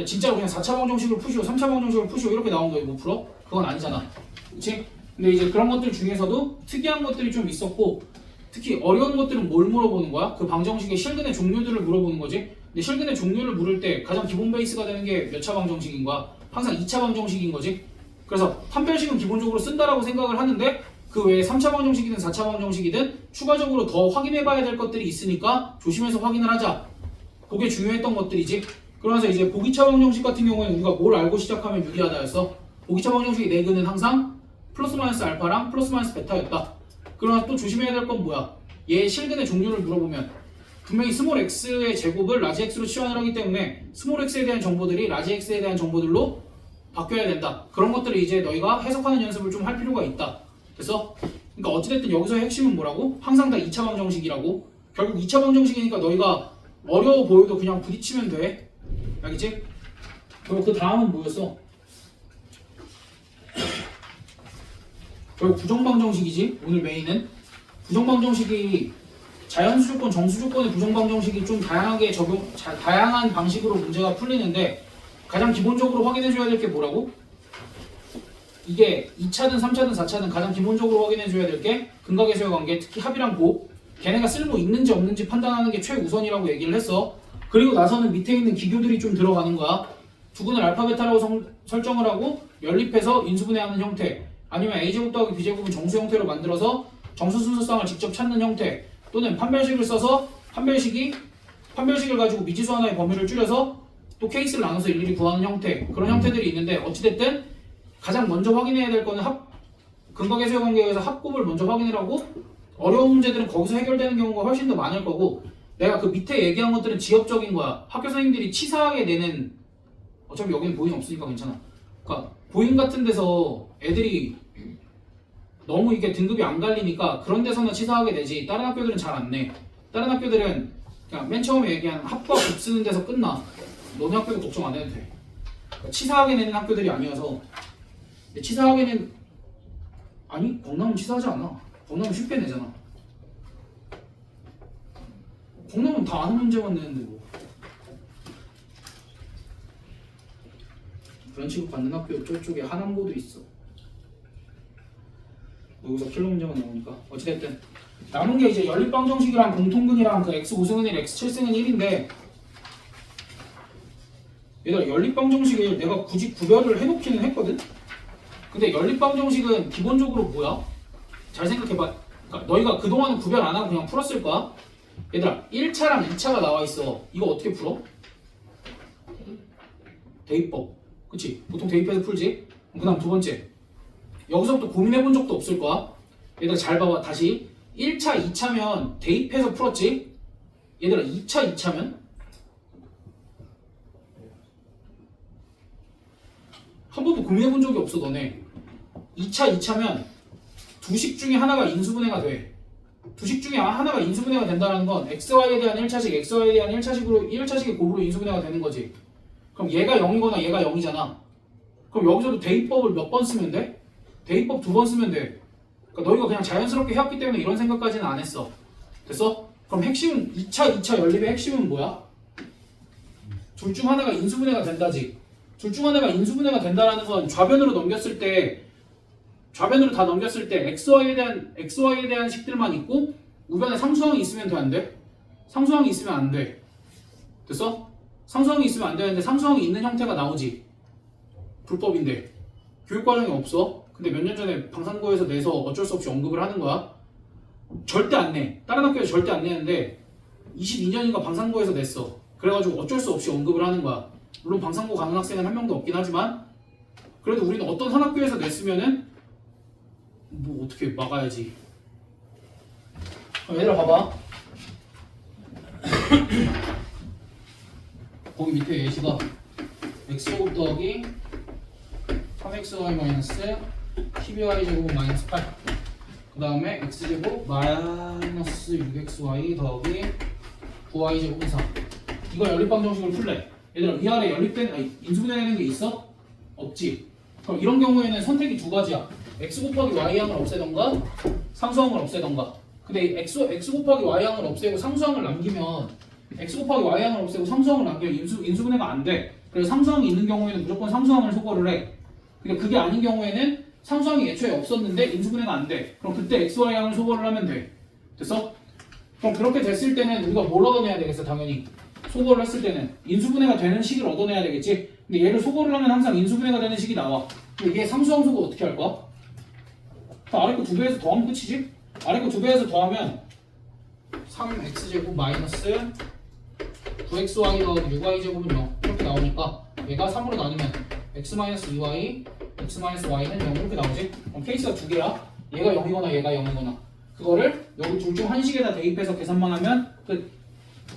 진짜로 그냥 4차 방정식을 푸시오 3차 방정식을 푸시오 이렇게 나오면 너희 못 풀어? 그건 아니잖아. 그치? 근데 이제 그런 것들 중에서도 특이한 것들이 좀 있었고 특히 어려운 것들은 뭘 물어보는 거야? 그 방정식의 실근의 종류들을 물어보는 거지. 근데 실근의 종류를 물을 때 가장 기본 베이스가 되는 게 몇 차 방정식인 거야? 항상 2차 방정식인 거지. 그래서 판별식은 기본적으로 쓴다라고 생각을 하는데 그 외에 3차 방정식이든 4차 방정식이든 추가적으로 더 확인해 봐야 될 것들이 있으니까 조심해서 확인을 하자. 그게 중요했던 것들이지. 그러면서 이제 보기차 방정식 같은 경우에는 우리가 뭘 알고 시작하면 유리하다였어. 보기차 방정식의 내근은 항상 플러스 마이너스 알파랑 플러스 마이너스 베타였다. 그러나 또 조심해야 될 건 뭐야? 얘 실근의 종류를 물어보면 분명히 스몰 x의 제곱을 라지 x로 치환을 하기 때문에 스몰 x에 대한 정보들이 라지 x에 대한 정보들로 바뀌어야 된다. 그런 것들을 이제 너희가 해석하는 연습을 좀 할 필요가 있다. 그래서 그러니까 어찌됐든 여기서의 핵심은 뭐라고? 항상 다 2차 방정식이라고. 결국 2차 방정식이니까 너희가 어려워 보여도 그냥 부딪히면 돼. 알겠지? 그리고 그 다음은 뭐였어? 결국 부정방정식이지. 오늘 메인은 부정방정식이 자연수 조건, 정수 조건의 부정방정식이 좀 다양한 방식으로 문제가 풀리는데 가장 기본적으로 확인해줘야 될 게 뭐라고? 이게 2차든 3차든 4차든 가장 기본적으로 확인해줘야 될 게 근각에서의 관계, 특히 합이랑 곱, 걔네가 쓸모 있는지 없는지 판단하는 게 최우선이라고 얘기를 했어. 그리고 나서는 밑에 있는 기교들이 좀 들어가는 거야. 두근을 알파 베타라고 설정을 하고 연립해서 인수분해하는 형태, 아니면 a제곱 더하기 b제곱은 정수 형태로 만들어서 정수 순서쌍을 직접 찾는 형태, 또는 판별식을 써서 판별식을 가지고 미지수 하나의 범위를 줄여서 또 케이스를 나눠서 일일이 구하는 형태, 그런 형태들이 있는데 어찌됐든 가장 먼저 확인해야 될 거는 근각에서의 관계에서 합곱을 먼저 확인을 하고 어려운 문제들은 거기서 해결되는 경우가 훨씬 더 많을 거고 내가 그 밑에 얘기한 것들은 지엽적인 거야. 학교 선생님들이 치사하게 내는 어차피 여기는 보인 없으니까 괜찮아. 그러니까 보인 같은 데서 애들이 너무 이게 등급이 안 갈리니까 그런 데서는 치사하게 내지 다른 학교들은 잘 안 내. 다른 학교들은 그냥 맨 처음에 얘기한 합과 곱 쓰는 데서 끝나. 너네 학교도 걱정 안 해도 돼. 그러니까 치사하게 내는 학교들이 아니어서 근데 치사하게는 아니 광남은 치사하지 않아. 광남은 쉽게 내잖아. 광남은 다 아는 문제만 내는데 뭐. 그런 취급 받는 학교 저쪽에 하남고도 있어. 여기서 킬러 문제만 나오니까 어찌됐든 남은 게 이제 연립방정식이랑 공통근이랑 그 x 5승은 1, x 7승은 1인데 얘들아 연립방정식을 내가 굳이 구별을 해놓기는 했거든? 근데 연립방정식은 기본적으로 뭐야? 잘 생각해봐. 그러니까 너희가 그동안은 구별 안 하고 그냥 풀었을 거야. 얘들아 1차랑 2차가 나와 있어. 이거 어떻게 풀어? 대입법. 그치? 보통 대입해서 풀지? 그 다음 두 번째 여기서부터 고민해 본 적도 없을 거야. 얘들아 잘 봐봐. 다시 1차, 2차면 대입해서 풀었지? 얘들아 2차, 2차면? 한 번도 고민해 본 적이 없어 너네. 2차, 2차면 두식 중에 하나가 인수분해가 돼. 두식 중에 하나가 인수분해가 된다는 건 xy에 대한 1차식, xy에 대한 1차식으로 1차식의 곱으로 인수분해가 되는 거지. 그럼 얘가 0이거나 얘가 0이잖아. 그럼 여기서도 대입법을 몇 번 쓰면 돼? 대입법 2번 쓰면 돼. 그러니까 너희가 그냥 자연스럽게 해왔기 때문에 이런 생각까지는 안 했어. 됐어? 그럼 핵심은 2차, 2차 연립의 핵심은 뭐야? 둘 중 하나가 인수분해가 된다지. 둘 중 하나가 인수분해가 된다라는 건 좌변으로 넘겼을 때 좌변으로 다 넘겼을 때 xy에 대한 식들만 있고 우변에 상수항이 있으면 돼, 안 돼? 상수항이 있으면 안 돼. 됐어? 상수항이 있으면 안 되는데 상수항이 있는 형태가 나오지. 불법인데 교육과정이 없어. 근데 몇 년 전에 방산고에서 내서 어쩔 수 없이 언급을 하는 거야. 절대 안 내. 다른 학교에서 절대 안 내는데 22년인가 방산고에서 냈어. 그래가지고 어쩔 수 없이 언급을 하는 거야. 물론 방산고 가는 학생은 한 명도 없긴 하지만 그래도 우리는 어떤 한 학교에서 냈으면은 뭐 어떻게 막아야지. 얘들아 봐봐. 거기 밑에 예시가 x제곱 더하기 3xy 마이너스 12y 제곱 마이너스 8. 그 다음에 x제곱 마이너스 6xy 더하기 9y 제곱 4. 이거 연립방정식을 풀래. 얘들아 위아래 인수분해되는 게 있어? 없지. 그럼 이런 경우에는 선택이 두 가지야. x 곱하기 y항을 없애던가 상수항을 없애던가. 근데 x 곱하기 y항을 없애고 상수항을 남기면 x 곱하기 y항을 없애고 상수항을 남기면 인수분해가 안 돼. 그래서 상수항이 있는 경우에는 무조건 상수항을 소거를 해. 근데 그게 아닌 경우에는 상수항이 애초에 없었는데 인수분해가 안 돼. 그럼 그때 x, y항을 소거를 하면 돼. 됐어? 그럼 그렇게 됐을 때는 우리가 뭘 얻어내야 되겠어? 당연히 소거를 했을 때는 인수분해가 되는 식을 얻어내야 되겠지. 근데 얘를 소거를 하면 항상 인수분해가 되는 식이 나와. 근데 얘 상수항 소거 어떻게 할 거야? 아래 거 2배에서 더하면 끝이지? 아래 거 2배에서 더하면 3x제곱 마이너스 9xy 더하기 6y제곱은 0 이렇게 나오니까 얘가 3으로 나누면 x 마이너스 2y, x 마이너스 y는 0 이렇게 나오지? 그럼 케이스가 두 개야. 얘가 0이거나 얘가 0이거나 그거를 여기 둘 중 한 식에다 대입해서 계산만 하면 끝.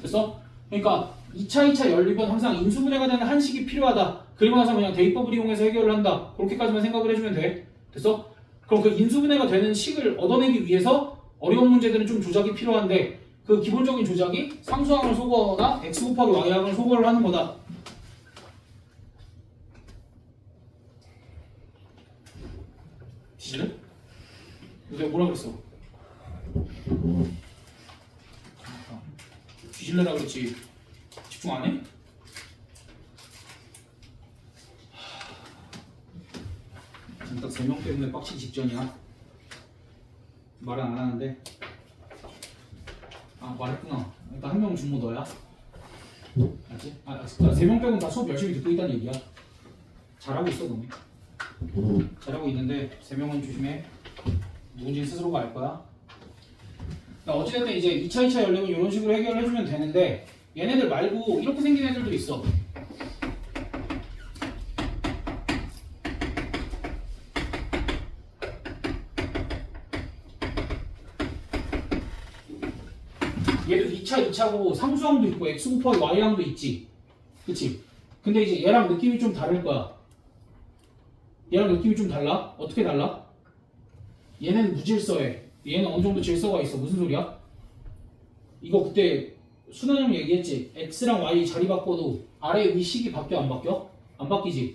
됐어? 그러니까 2차 연립은 항상 인수분해가 되는 한 식이 필요하다. 그리고 나서 그냥 대입법을 이용해서 해결을 한다. 그렇게까지만 생각을 해주면 돼. 됐어? 그럼 그 인수분해가 되는 식을 얻어내기 위해서 어려운 문제들은 좀 조작이 필요한데 그 기본적인 조작이 상수항을 소거하거나 x 곱하기 y항을 소거를 하는 거다. 뒤질래? 내가 뭐라 그랬어? 뒤질래라 그랬지. 집중 안 해? 딱 3명 때문에 빡치기 직전이야. 말은 안 하는데. 아 말했구나. 일단 한 명은 준모 너야. 알지? 아 3명 빼고는 다 수업 열심히 듣고 있다는 얘기야. 잘하고 있어 너네. 잘하고 있는데 3명은 조심해. 누군지 스스로가 알 거야. 그러니까 어찌됐든 이제 2차 연립은 이런 식으로 해결을 해주면 되는데 얘네들 말고 이렇게 생긴 애들도 있어. 얘도 2차고 상수항도 있고 x 곱하기 y항도 있지. 그치? 근데 이제 얘랑 느낌이 좀 다를 거야. 얘랑 느낌이 좀 달라? 어떻게 달라? 얘는 무질서해. 얘는 어느 정도 질서가 있어. 무슨 소리야? 이거 그때 순환 형 얘기했지. x랑 y 자리 바꿔도 아래 위 식이 바뀌어 안 바뀌어? 안 바뀌지.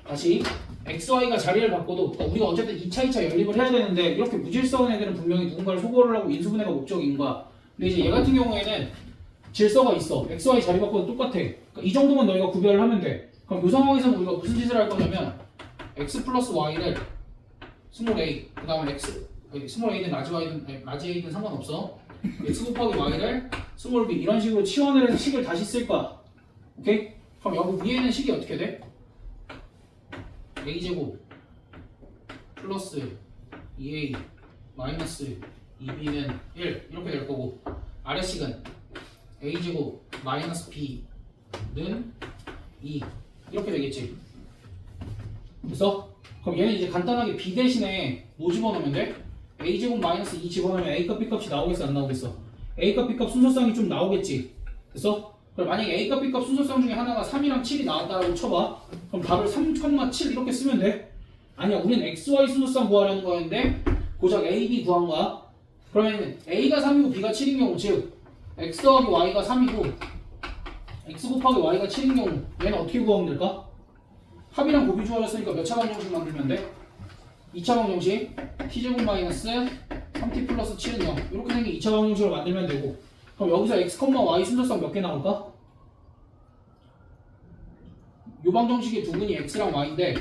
다시 XY가 자리를 바꿔도 그러니까 우리가 어쨌든 2차 연립을 해야 되는데 이렇게 무질서한 애들은 분명히 누군가를 소거를 하고 인수분해가 목적인 거야. 근데 이제 얘 같은 경우에는 질서가 있어. XY 자리 바꿔도 똑같아. 그러니까 이 정도만 너희가 구별을 하면 돼. 그럼 이 상황에서는 우리가 무슨 짓을 할 거냐면 x 플러스 y를 스몰 a 그 다음에 x 스몰 a든 라지 y든 아니, 라지 a든 상관없어. x 곱하기 y를 스몰 b 이런 식으로 치환을 해서 식을 다시 쓸 거야. 오케이? 그럼 여기 위에는 식이 어떻게 돼? a제곱 플러스 2a 마이너스 2b는 1 이렇게 될 거고 아래식은 a제곱 마이너스 b는 2 이렇게 되겠지. 됐어? 그럼 얘는 이제 간단하게 b 대신에 뭐 집어넣으면 돼? a제곱 마이너스 2 집어넣으면 a값 b값이 나오겠어 안 나오겠어? a값 b값 순서쌍이 좀 나오겠지. 됐어? 그럼 만약에 a값 b값 순서쌍 중에 하나가 3이랑 7이 나왔다고 쳐봐. 그럼 답을 3,7 이렇게 쓰면 돼. 아니야 우리는 xy 순서쌍 구하려는 거였는데 고작 a, b 구한 거야. 그러면 a가 3이고 b가 7인 경우 즉 x 더하기 y가 3이고 x 곱하기 y가 7인 경우 얘는 어떻게 구하면 될까? 합이랑 곱이 주어졌으니까 몇 차 방정식 만들면 돼? 2차 방정식 t제곱 마이너스 3t 플러스 7은 0 이렇게 생긴 2차 방정식을 만들면 되고 그럼 여기서 x, y 순서쌍 몇 개 나올까? 요 방정식의 두 근이 x랑 y인데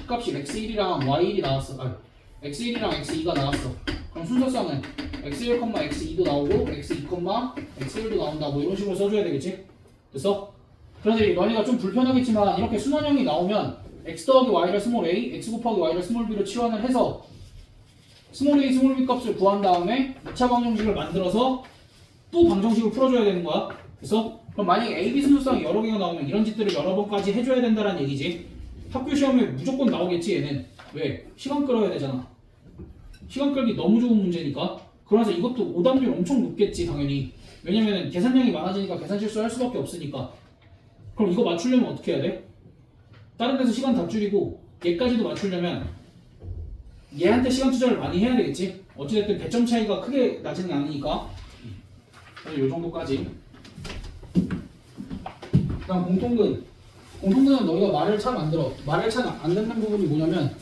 값이 x1이랑 y1이 나왔어. 아니, x1이랑 x2가 나왔어. 그럼 순서쌍은 x1, x2도 나오고 x2, x1도 나온다. 뭐 이런 식으로 써줘야 되겠지? 됐어? 그래서 너희가 좀 불편하겠지만 이렇게 순환형이 나오면 x 더하기 y를 스몰 a, x 곱하기 y를 스몰 b로 치환을 해서 스몰 a, 스몰 b 값을 구한 다음에 2차 방정식을 만들어서 또 방정식을 풀어줘야 되는 거야. 그래서 그럼 만약에 a, b 순서쌍이 여러 개가 나오면 이런 짓들을 여러 번까지 해줘야 된다는 얘기지. 학교 시험에 무조건 나오겠지 얘는. 왜? 시간 끌어야 되잖아. 시간 끌기 너무 좋은 문제니까. 그래서 이것도 오답률 엄청 높겠지 당연히. 왜냐면 계산량이 많아지니까 계산 실수할 수밖에 없으니까. 그럼 이거 맞추려면 어떻게 해야 돼? 다른 데서 시간 다 줄이고 얘까지도 맞추려면 얘한테 시간 투자를 많이 해야 되겠지. 어찌됐든 배점 차이가 크게 나지는 않으니까. 그래서 요 정도까지. 그다음 공통근. 공통근은 너희가 말을 잘 만들어. 말을 잘 안 듣는 부분이 뭐냐면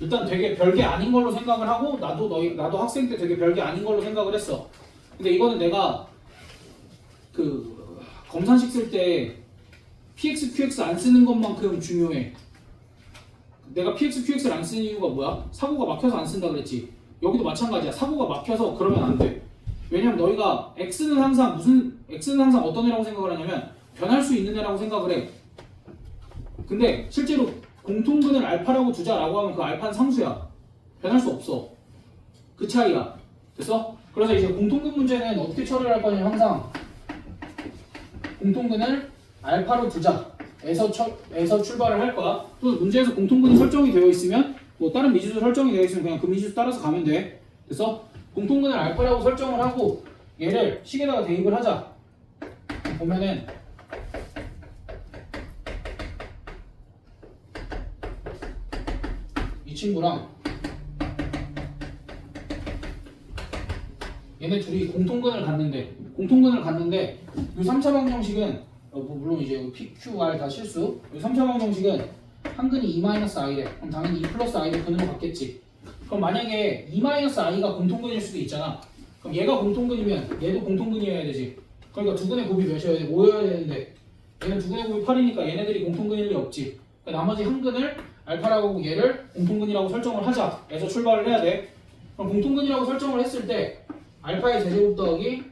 일단 되게 별게 아닌 걸로 생각을 하고 나도 학생 때 되게 별게 아닌 걸로 생각을 했어. 근데 이거는 내가 그 검산식 쓸 때 px, qx 안 쓰는 것만큼 중요해. 내가 px, qx를 안 쓰는 이유가 뭐야? 사고가 막혀서 안 쓴다 그랬지. 여기도 마찬가지야. 사고가 막혀서 그러면 안 돼. 왜냐면 너희가 x는 항상 어떤 애라고 생각을 하냐면 변할 수 있는 애라고 생각을 해. 근데 실제로 공통근을 알파라고 두자라고 하면 그 알파는 상수야. 변할 수 없어. 그 차이야. 됐어? 그래서 이제 공통근 문제는 어떻게 처리를 할 거냐면 항상 공통근을 알파로 두자에서 출발을 할 거야. 또 문제에서 공통근이 설정이 되어 있으면 뭐 다른 미지수 설정이 되어 있으면 그냥 그 미지수 따라서 가면 돼. 됐어? 공통근을 알파라고 설정을 하고 얘를 식에다가 대입을 하자. 보면은 이 친구랑 얘네 둘이 공통근을 갖는데 이 3차 방정식은 물론 이제 PQR 다 실수. 이 3차 방정식은 한 근이 2-i래. 그럼 당연히 2 플러스 i를 근으로 갖겠지. 그럼 만약에 2-i가 공통근일 수도 있잖아. 그럼 얘가 공통근이면 얘도 공통근이어야 되지. 그러니까 두 근의 곱이 몇이어야 돼? 5여야 되는데 얘는 두 근의 곱이 8이니까 얘네들이 공통근일 리 없지. 그러니까 나머지 한 근을 알파라고 하고 얘를 공통근이라고 설정을 하자 에서 출발을 해야 돼. 그럼 공통근이라고 설정을 했을 때 알파의 제제곱 더하기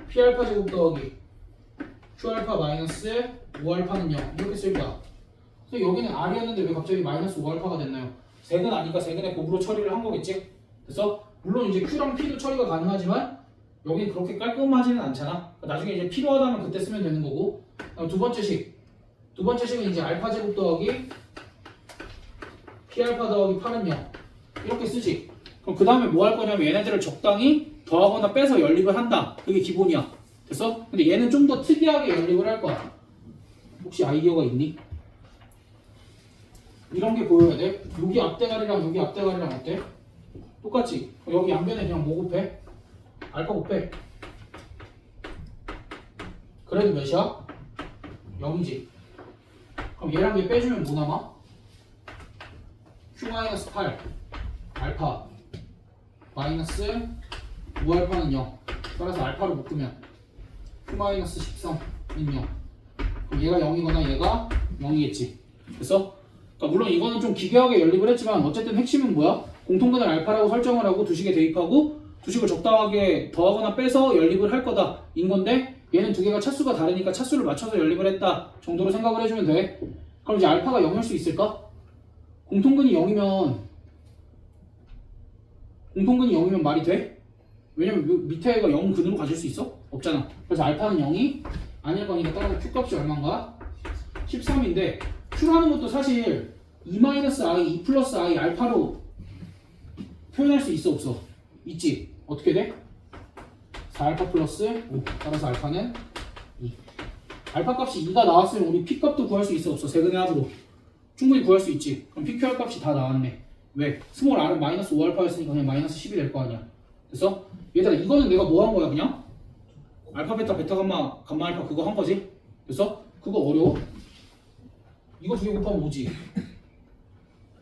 P알파 제곱 더하기 Q알파 마이너스 5알파는 0 이렇게 쓸 거야. 그래서 여기는 R이었는데 왜 갑자기 마이너스 5알파가 됐나요? 세근 아니까 세근의 곱으로 처리를 한 거겠지? 그래서 물론 이제 Q랑 P도 처리가 가능하지만 여긴 그렇게 깔끔하지는 않잖아. 나중에 이제 필요하다면 그때 쓰면 되는 거고. 두 번째 식은 이제 알파 제곱 더하기 P알파 더하기 8은 0 이렇게 쓰지. 그럼 그 다음에 뭐 할 거냐면 얘네들을 적당히 더하거나 빼서 연립을 한다. 그게 기본이야. 됐어? 근데 얘는 좀 더 특이하게 연립을 할 거야. 혹시 아이디어가 있니? 이런 게 보여야 돼. 여기 앞대가리랑 어때? 똑같지? 여기 양변에 그냥 뭐 곱해? 알파 곱해. 그래도 몇이야? 0이지. 그럼 얘랑 얘 빼주면 뭐 남아? Q-8 알파 마이너스 5알파는 0. 따라서 알파를 묶으면 Q-13은 0. 그럼 얘가 0이거나 얘가 0이겠지. 됐어? 그러니까 물론 이거는 좀 기괴하게 연립을 했지만 어쨌든 핵심은 뭐야? 공통근을 알파라고 설정을 하고 두식에 대입하고 두식을 적당하게 더하거나 빼서 연립을 할 거다 인 건데 얘는 두 개가 차수가 다르니까 차수를 맞춰서 연립을 했다 정도로 생각을 해주면 돼. 그럼 이제 알파가 0일 수 있을까? 공통근이 0이면 말이 돼? 왜냐면 밑에 애가 0 근으로 가질 수 있어? 없잖아. 그래서 알파는 0이 아닐 거니까 따라서 Q 값이 얼마인가? 13인데 Q라는 것도 사실 2-i, 2 플러스 i 알파로 표현할 수 있어 없어? 있지? 어떻게 돼? 4알파 플러스 5 따라서 알파는 2. 알파 값이 2가 나왔으면 우리 P 값도 구할 수 있어 없어? 세근의 합으로 충분히 구할 수 있지. 그럼 PQR 값이 다 나왔네. 왜? 스몰 r은 마이너스 5알파였으니까 그냥 마이너스 10이 될 거 아니야. 됐어? 얘들아 이거는 내가 뭐 한 거야 그냥? 알파 베타 베타 감마 감마 알파 그거 한 거지? 됐어? 그거 어려워? 이거 두 개 곱하면 5지.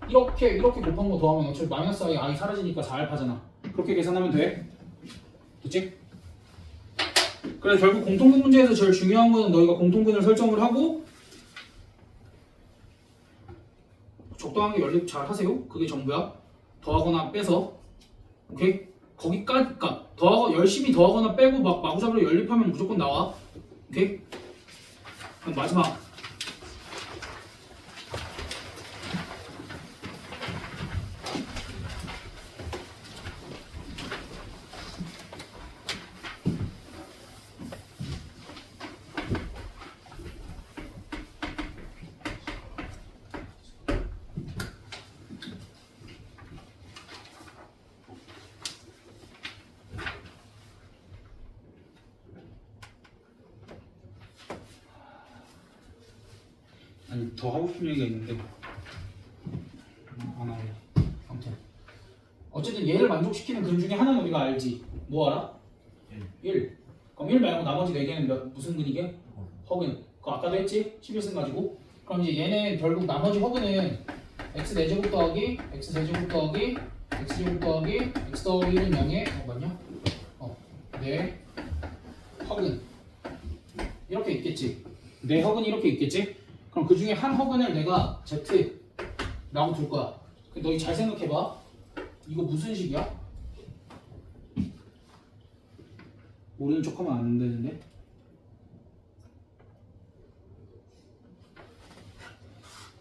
이렇게 곱한 거 더하면 어차피 마이너스 i 사라지니까 4알파잖아. 그렇게 계산하면 돼. 됐지? 그래서 결국 공통근 문제에서 제일 중요한 거는 너희가 공통근을 설정을 하고 적당하게 연립 잘 하세요. 그게 전부야. 더하거나 빼서 오케이? 거기까지 그러니까 열심히 더하거나 빼고 막 마구잡이로 연립하면 무조건 나와. 오케이? 그럼 마지막 아니 더 하고 싶은 얘기가 있는데 안 하네. 아무튼 어쨌든 얘를 만족시키는 근 중에 하나는 우리가 알지. 뭐 알아? 1. 그럼 1 말고 나머지 4개는 무슨 근이게? 허근. 그거 아까도 했지? 11승 가지고. 그럼 이제 얘는 결국 나머지 허근은 x 4제곱 더하기 x 세제곱 더하기 x 제곱 더하기 x 더하기 1은 0에 맞냐? 네 허근 이렇게 있겠지. 네 허근이 이렇게 있겠지? 그럼 그 중에 한 허근을 내가 Z라고 둘 거야. 너희 잘 생각해봐. 이거 무슨 식이야? 모르는 척하면 안 되는데.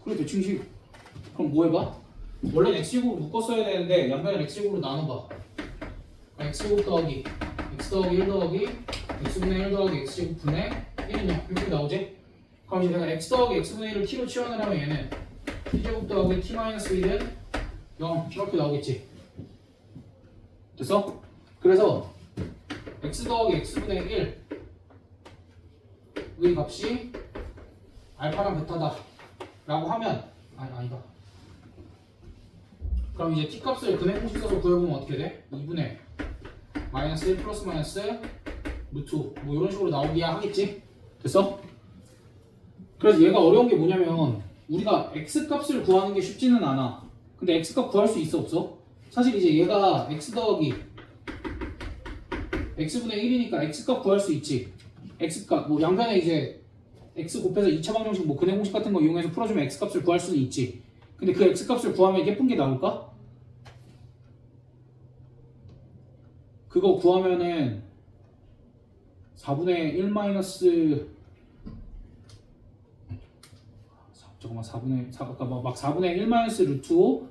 그래 대칭식. 그럼 뭐 해봐? 원래는 x제곱으로 묶었어야 되는데 양변을 x제곱으로 나눠봐. x제곱 더하기 x 더하기 1 더하기 x분의 1 더하기 x제곱 분의 1이냐 이렇게 나오지? 그럼 이제 내가 x 더하기 x분의 1을 t로 치환을 하면 얘는 t제곱 더하기 t-1은 0 이렇게 나오겠지. 됐어? 그래서 x 더하기 x분의 1의 값이 알파랑 베타다 라고 하면 아니다. 그럼 이제 t 값을 근의 공식 써서 구해보면 어떻게 돼? 2분의 마이너스 1 플러스 마이너스 루트 뭐 이런 식으로 나오기야 하겠지? 됐어? 그래서 얘가 어려운 게 뭐냐면 우리가 x 값을 구하는 게 쉽지는 않아. 근데 x 값 구할 수 있어 없어? 사실 이제 얘가 x 더하기 x분의 1이니까 x 값 구할 수 있지. x 값 뭐 양변에 이제 x 곱해서 2차 방정식 뭐 근의 공식 같은 거 이용해서 풀어주면 x 값을 구할 수는 있지. 근데 그 x 값을 구하면 예쁜 게 나올까? 그거 구하면은 4분의 1 마이너스 잠깐만 4분의 1 마이너스 루트 5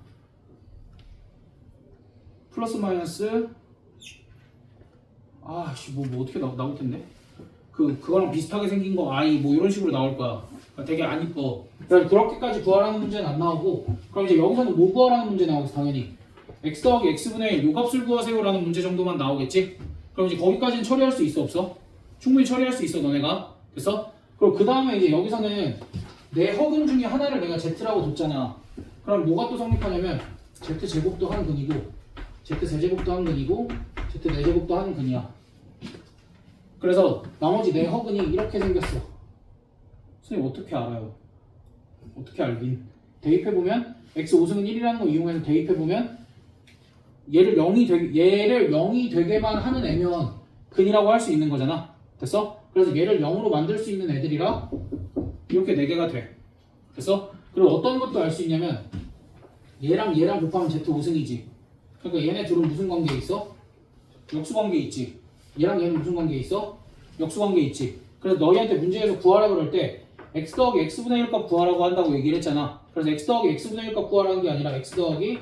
플러스 마이너스 뭐 어떻게 나올 텐데? 그거랑 비슷하게 생긴 거 i 뭐 이런 식으로 나올 거야. 그러니까 되게 안 이뻐. 그래서 그렇게까지 구하라는 문제는 안 나오고, 그럼 이제 여기서는 뭐 구하라는 문제 나오겠어 당연히. x 더하기 x분의 1 요 값을 구하세요라는 문제 정도만 나오겠지? 그럼 이제 거기까지는 처리할 수 있어 없어? 충분히 처리할 수 있어 너네가. 됐어? 그리고 그 다음에 이제 여기서는 내 허근 중에 하나를 내가 z라고 뒀잖아. 그럼 뭐가 또 성립하냐면 z 제곱도 한 근이고 z 세제곱도 한 근이고 z 4제곱도 한 근이야. 그래서 나머지 내 허근이 이렇게 생겼어. 선생님 어떻게 알아요? 어떻게 알긴? 대입해보면 x 5승은 1이라는 거 이용해서 대입해보면 얘를 0이 되게만 하는 애면 근이라고 할 수 있는 거잖아. 됐어? 그래서 얘를 0으로 만들 수 있는 애들이라 이렇게 4개가 돼. 됐어? 그리고 어떤 것도 알 수 있냐면 얘랑 얘랑 곱하면 z 5승이지. 그러니까 얘네 둘은 무슨 관계에 있어? 역수관계에 있지. 얘랑 얘는 무슨 관계에 있어? 역수관계에 있지. 그래서 너희한테 문제에서 구하라 그럴 때 x 더하기 x분의 1 값 구하라고 한다고 얘기를 했잖아. 그래서 x 더하기 x분의 1 값 구하라는 게 아니라 x 더하기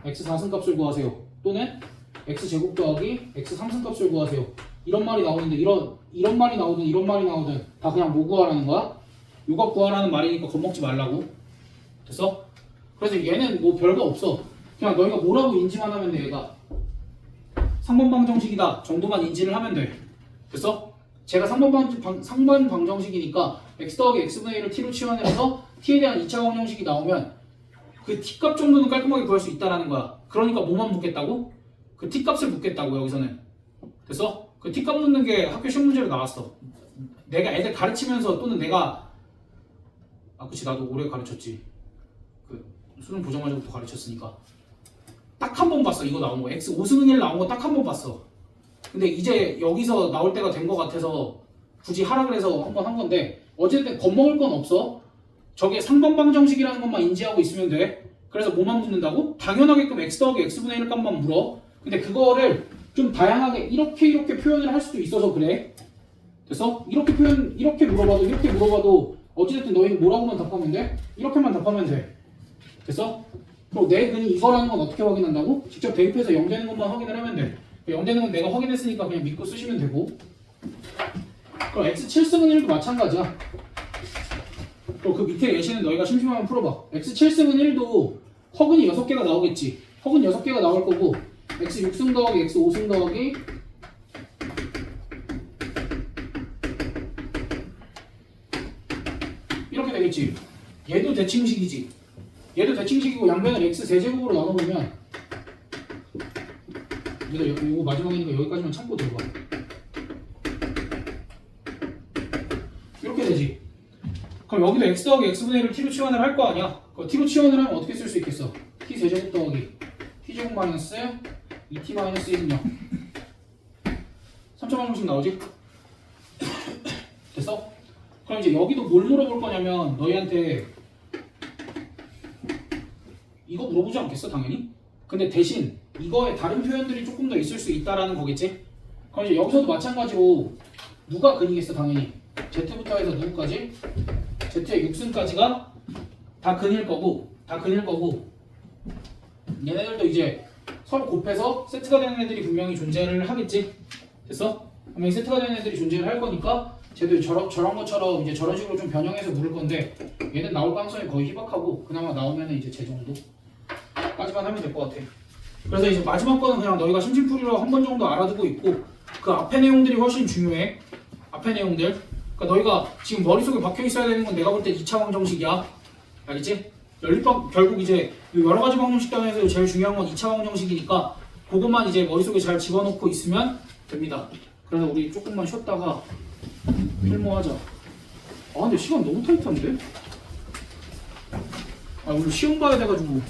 x 4승 값을 구하세요. 또는 x 제곱 더하기 x 3승 값을 구하세요. 이런 말이 나오는데 이런 말이 나오든 이런 말이 나오든 다 그냥 뭐 구하라는 거야? 요 값 구하라는 말이니까 겁먹지 말라고. 됐어? 그래서 얘는 뭐 별거 없어. 그냥 너희가 뭐라고 인지만 하면 돼. 얘가 상반방정식이다 정도만 인지를 하면 돼. 됐어? 제가 상반방정식이니까 x 더하기 x분의 1을 t로 치환을 해서 t에 대한 2차 방정식이 나오면 그 t 값 정도는 깔끔하게 구할 수 있다라는 거야. 그러니까 뭐만 묻겠다고? 그 t 값을 묻겠다고 여기서는. 됐어? 그 t 값 묻는 게 학교 시험 문제로 나왔어. 내가 애들 가르치면서 또는 내가 그치 나도 오래 가르쳤지. 그 수능 보자마자부터 가르쳤으니까 딱 한 번 봤어. 이거 나온 거 x 5승은 1 나온 거 딱 한 번 봤어. 근데 이제 여기서 나올 때가 된 거 같아서 굳이 하라 그래서 한 번 한 건데 어쨌든 겁먹을 건 없어. 저게 상반방정식이라는 것만 인지하고 있으면 돼. 그래서 뭐만 묻는다고? 당연하게끔 x 더하기 x분의 1 값만 물어. 근데 그거를 좀 다양하게 이렇게 표현을 할 수도 있어서 그래. 됐어? 이렇게 물어봐도 어찌됐든 너희는 뭐라고만 답하면 돼? 이렇게만 답하면 돼. 됐어? 그리고 내 근이 이거라는 건 어떻게 확인한다고? 직접 대입해서 0 되는 것만 확인을 하면 돼. 0 되는 건 내가 확인했으니까 그냥 믿고 쓰시면 되고. 그럼 x 7승은 1도 마찬가지야. 그리고 그 밑에 예시는 너희가 심심하면 풀어봐. x 7승은 1도 허근이 6개가 나오겠지. 허근 6개가 나올 거고 x 6승 더하기 x 5승 더하기 이렇게 되겠지. 얘도 대칭식이지. 얘도 대칭식이고 양변을 x 세제곱으로 나눠보면 이거 마지막이니까 여기까지만 참고 들어가. 이렇게 되지. 그럼 여기도 x 더하기 x분의 1을 t로 치환을 할 거 아니야. 그 t로 치환을 하면 어떻게 쓸 수 있겠어? t 세제곱 더하기 t제곱 마이너스 2t 마이너스 1은 0. 3차 방정식 나오지? 됐어? 그럼 이제 여기도 뭘 물어볼 거냐면 너희한테 이거 물어보지 않겠어 당연히? 근데 대신 이거에 다른 표현들이 조금 더 있을 수 있다라는 거겠지? 그럼 이제 여기서도 마찬가지로 누가 근이겠어 당연히 z부터 해서 누구까지? z의 6승까지가 다 근일 거고 얘네들도 이제 서로 곱해서 세트가 되는 애들이 분명히 존재를 하겠지? 됐어? 분명히 세트가 되는 애들이 존재를 할 거니까 쟤도 저런 것처럼 이제 저런 식으로 좀 변형해서 물을 건데 얘는 나올 가능성이 거의 희박하고 그나마 나오면은 이제 제 정도까지만 하면 될 것 같아. 그래서 이제 마지막 거는 그냥 너희가 심심풀이로 한 번 정도 알아두고 있고 그 앞에 내용들이 훨씬 중요해. 앞에 내용들. 그러니까 너희가 지금 머릿속에 박혀 있어야 되는 건 내가 볼 때 2차 방정식이야. 알겠지? 연립방 결국 이제 여러 가지 방정식 중에서 제일 중요한 건 2차 방정식이니까 그것만 이제 머릿속에 잘 집어넣고 있으면 됩니다. 그래서 우리 조금만 쉬었다가 필모하자. 근데 시간 너무 타이트한데? 오늘 시험 봐야 돼가지고